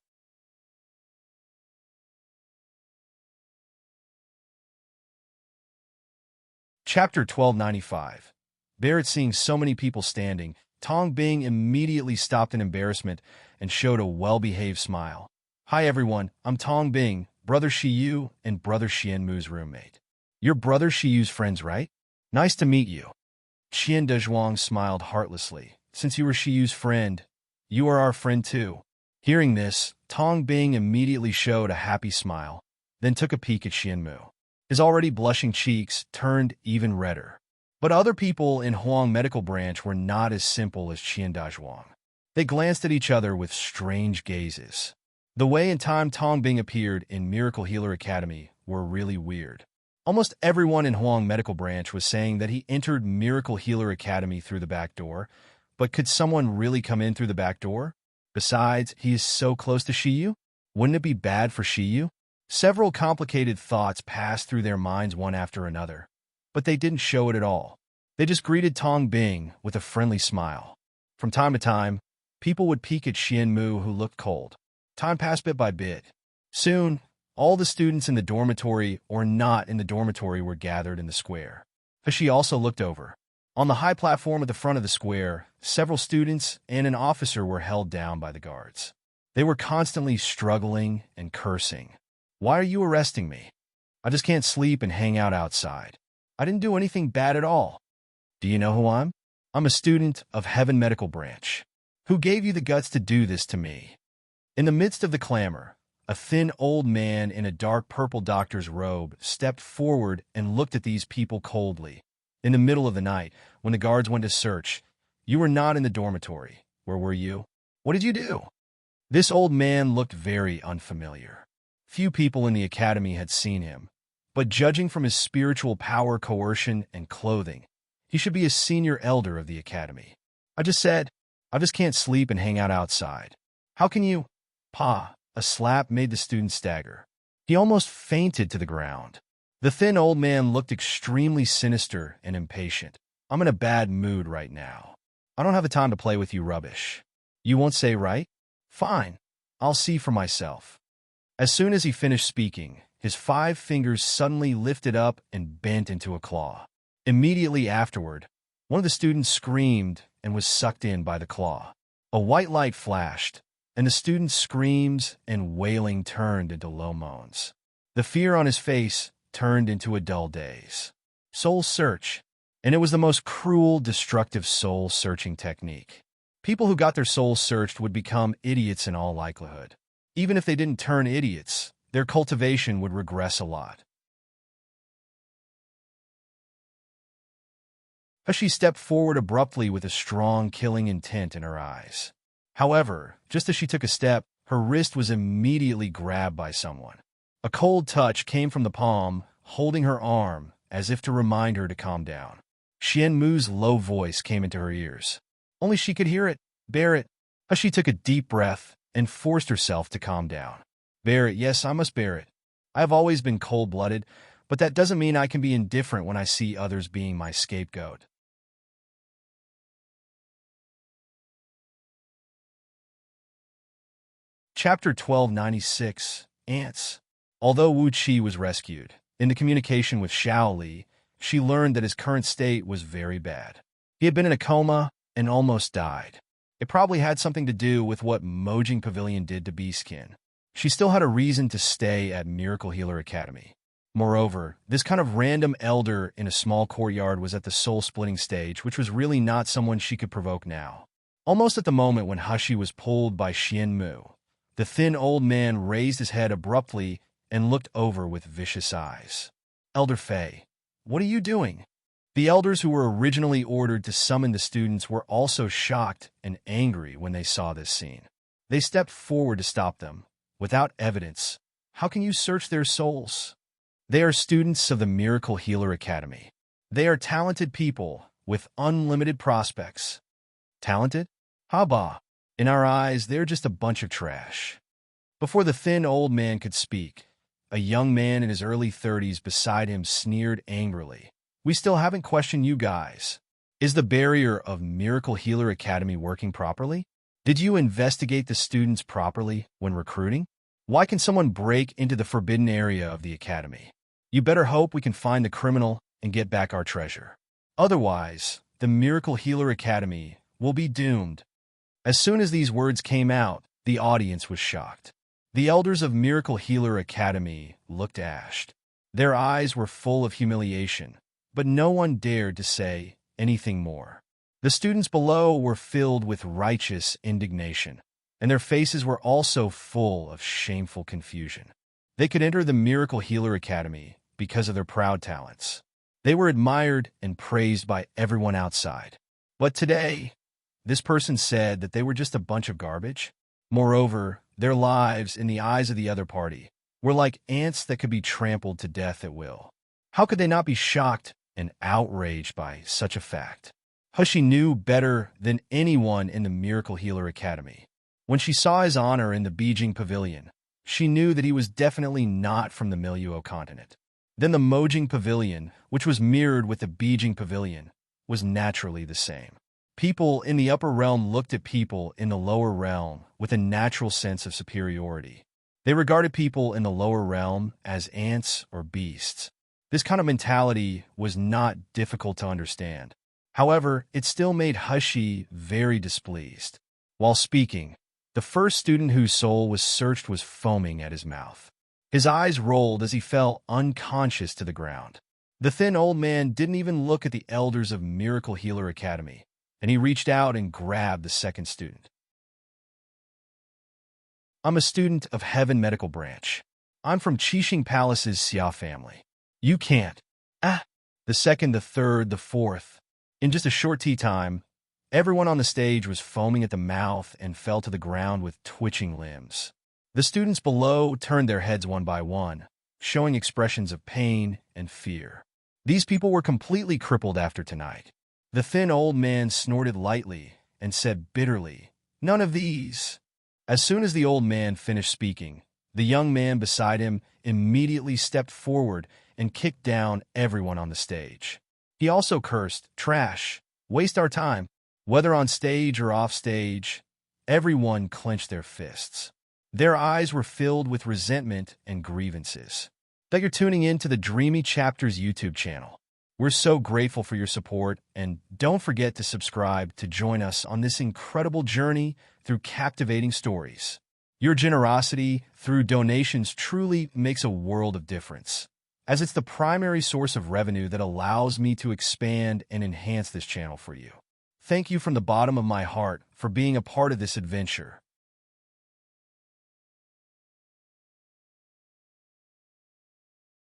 Chapter 1295. There at seeing so many people standing, Tong Bing immediately stopped in embarrassment and showed a well-behaved smile. Hi everyone, I'm Tong Bing, Brother Shiyu and Brother Xianmu's roommate. You're Brother Shiyu's friends, right? Nice to meet you. Qian Dezhuang smiled heartlessly. Since you were Shiyu's friend, you are our friend too. Hearing this, Tong Bing immediately showed a happy smile, then took a peek at Xianmu. His already blushing cheeks turned even redder. But other people in Huang Medical Branch were not as simple as Qian Dezhuang. They glanced at each other with strange gazes. The way and time Tong Bing appeared in Miracle Healer Academy were really weird. Almost everyone in Huang Medical Branch was saying that he entered Miracle Healer Academy through the back door, but could someone really come in through the back door? Besides, he is so close to Shiyu? Wouldn't it be bad for Shiyu? Several complicated thoughts passed through their minds one after another, but they didn't show it at all. They just greeted Tong Bing with a friendly smile. From time to time, people would peek at Xianmu, who looked cold. Time passed bit by bit. Soon, all the students in the dormitory or not in the dormitory were gathered in the square. He also looked over. On the high platform at the front of the square, several students and an officer were held down by the guards. They were constantly struggling and cursing. Why are you arresting me? I just can't sleep and hang out outside. I didn't do anything bad at all. Do you know who I'm? I'm a student of Heaven Medical Branch. Who gave you the guts to do this to me? In the midst of the clamor, a thin old man in a dark purple doctor's robe stepped forward and looked at these people coldly. In the middle of the night, when the guards went to search, you were not in the dormitory. Where were you? What did you do? This old man looked very unfamiliar. Few people in the academy had seen him, but judging from his spiritual power, coercion, and clothing, he should be a senior elder of the academy. I just can't sleep and hang out outside. How can you? Pa, a slap made the student stagger. He almost fainted to the ground. The thin old man looked extremely sinister and impatient. I'm in a bad mood right now. I don't have the time to play with you rubbish. You won't say right? Fine. I'll see for myself. As soon as he finished speaking, his 5 fingers suddenly lifted up and bent into a claw. Immediately afterward, one of the students screamed and was sucked in by the claw. A white light flashed, and the student's screams and wailing turned into low moans. The fear on his face turned into a dull daze. Soul search, and it was the most cruel, destructive soul-searching technique. People who got their souls searched would become idiots in all likelihood. Even if they didn't turn idiots, their cultivation would regress a lot. She stepped forward abruptly with a strong killing intent in her eyes. However, just as she took a step, her wrist was immediately grabbed by someone. A cold touch came from the palm, holding her arm, as if to remind her to calm down. Xian Mu's low voice came into her ears. Only she could hear it. Bear it. She took a deep breath and forced herself to calm down. Bear it, yes, I must bear it. I have always been cold-blooded, but that doesn't mean I can be indifferent when I see others being my scapegoat. Chapter 1296, Ants. Although Wu Qi was rescued, in the communication with Xiao Li, she learned that his current state was very bad. He had been in a coma and almost died. It probably had something to do with what Mojing Pavilion did to Beastkin. She still had a reason to stay at Miracle Healer Academy. Moreover, this kind of random elder in a small courtyard was at the soul-splitting stage, which was really not someone she could provoke now. Almost at the moment when Hushi was pulled by Xian Mu, the thin old man raised his head abruptly and looked over with vicious eyes. Elder Fei, what are you doing? The elders who were originally ordered to summon the students were also shocked and angry when they saw this scene. They stepped forward to stop them. Without evidence, how can you search their souls? They are students of the Miracle Healer Academy. They are talented people with unlimited prospects. Talented? Haba. In our eyes, they're just a bunch of trash. Before the thin old man could speak, a young man in his early 30s beside him sneered angrily. We still haven't questioned you guys. Is the barrier of Miracle Healer Academy working properly? Did you investigate the students properly when recruiting? Why can someone break into the forbidden area of the academy? You better hope we can find the criminal and get back our treasure. Otherwise, the Miracle Healer Academy will be doomed. As soon as these words came out, the audience was shocked. The elders of Miracle Healer Academy looked ashed. Their eyes were full of humiliation, but no one dared to say anything more. The students below were filled with righteous indignation, and their faces were also full of shameful confusion. They could enter the Miracle Healer Academy because of their proud talents. They were admired and praised by everyone outside. But today, this person said that they were just a bunch of garbage. Moreover, their lives, in the eyes of the other party, were like ants that could be trampled to death at will. How could they not be shocked and outraged by such a fact? Hushi knew better than anyone in the Miracle Healer Academy. When she saw his honor in the Beijing Pavilion, she knew that he was definitely not from the Miluo continent. Then the Mojing Pavilion, which was mirrored with the Beijing Pavilion, was naturally the same. People in the upper realm looked at people in the lower realm with a natural sense of superiority. They regarded people in the lower realm as ants or beasts. This kind of mentality was not difficult to understand. However, it still made Hushi very displeased. While speaking, the first student whose soul was searched was foaming at his mouth. His eyes rolled as he fell unconscious to the ground. The thin old man didn't even look at the elders of Miracle Healer Academy, and he reached out and grabbed the second student. I'm a student of Heaven Medical Branch. I'm from Qixing Palace's Xia family. You can't. The second, the third, the fourth. In just a short tea time, everyone on the stage was foaming at the mouth and fell to the ground with twitching limbs. The students below turned their heads one by one, showing expressions of pain and fear. These people were completely crippled after tonight. The thin old man snorted lightly and said bitterly, "None of these." As soon as the old man finished speaking, the young man beside him immediately stepped forward and kicked down everyone on the stage. He also cursed, "Trash, waste our time." Whether on stage or off stage, everyone clenched their fists. Their eyes were filled with resentment and grievances. That you're tuning in to the Dreamy Chapters YouTube channel. We're so grateful for your support, and don't forget to subscribe to join us on this incredible journey through captivating stories. Your generosity through donations truly makes a world of difference, as it's the primary source of revenue that allows me to expand and enhance this channel for you. Thank you from the bottom of my heart for being a part of this adventure.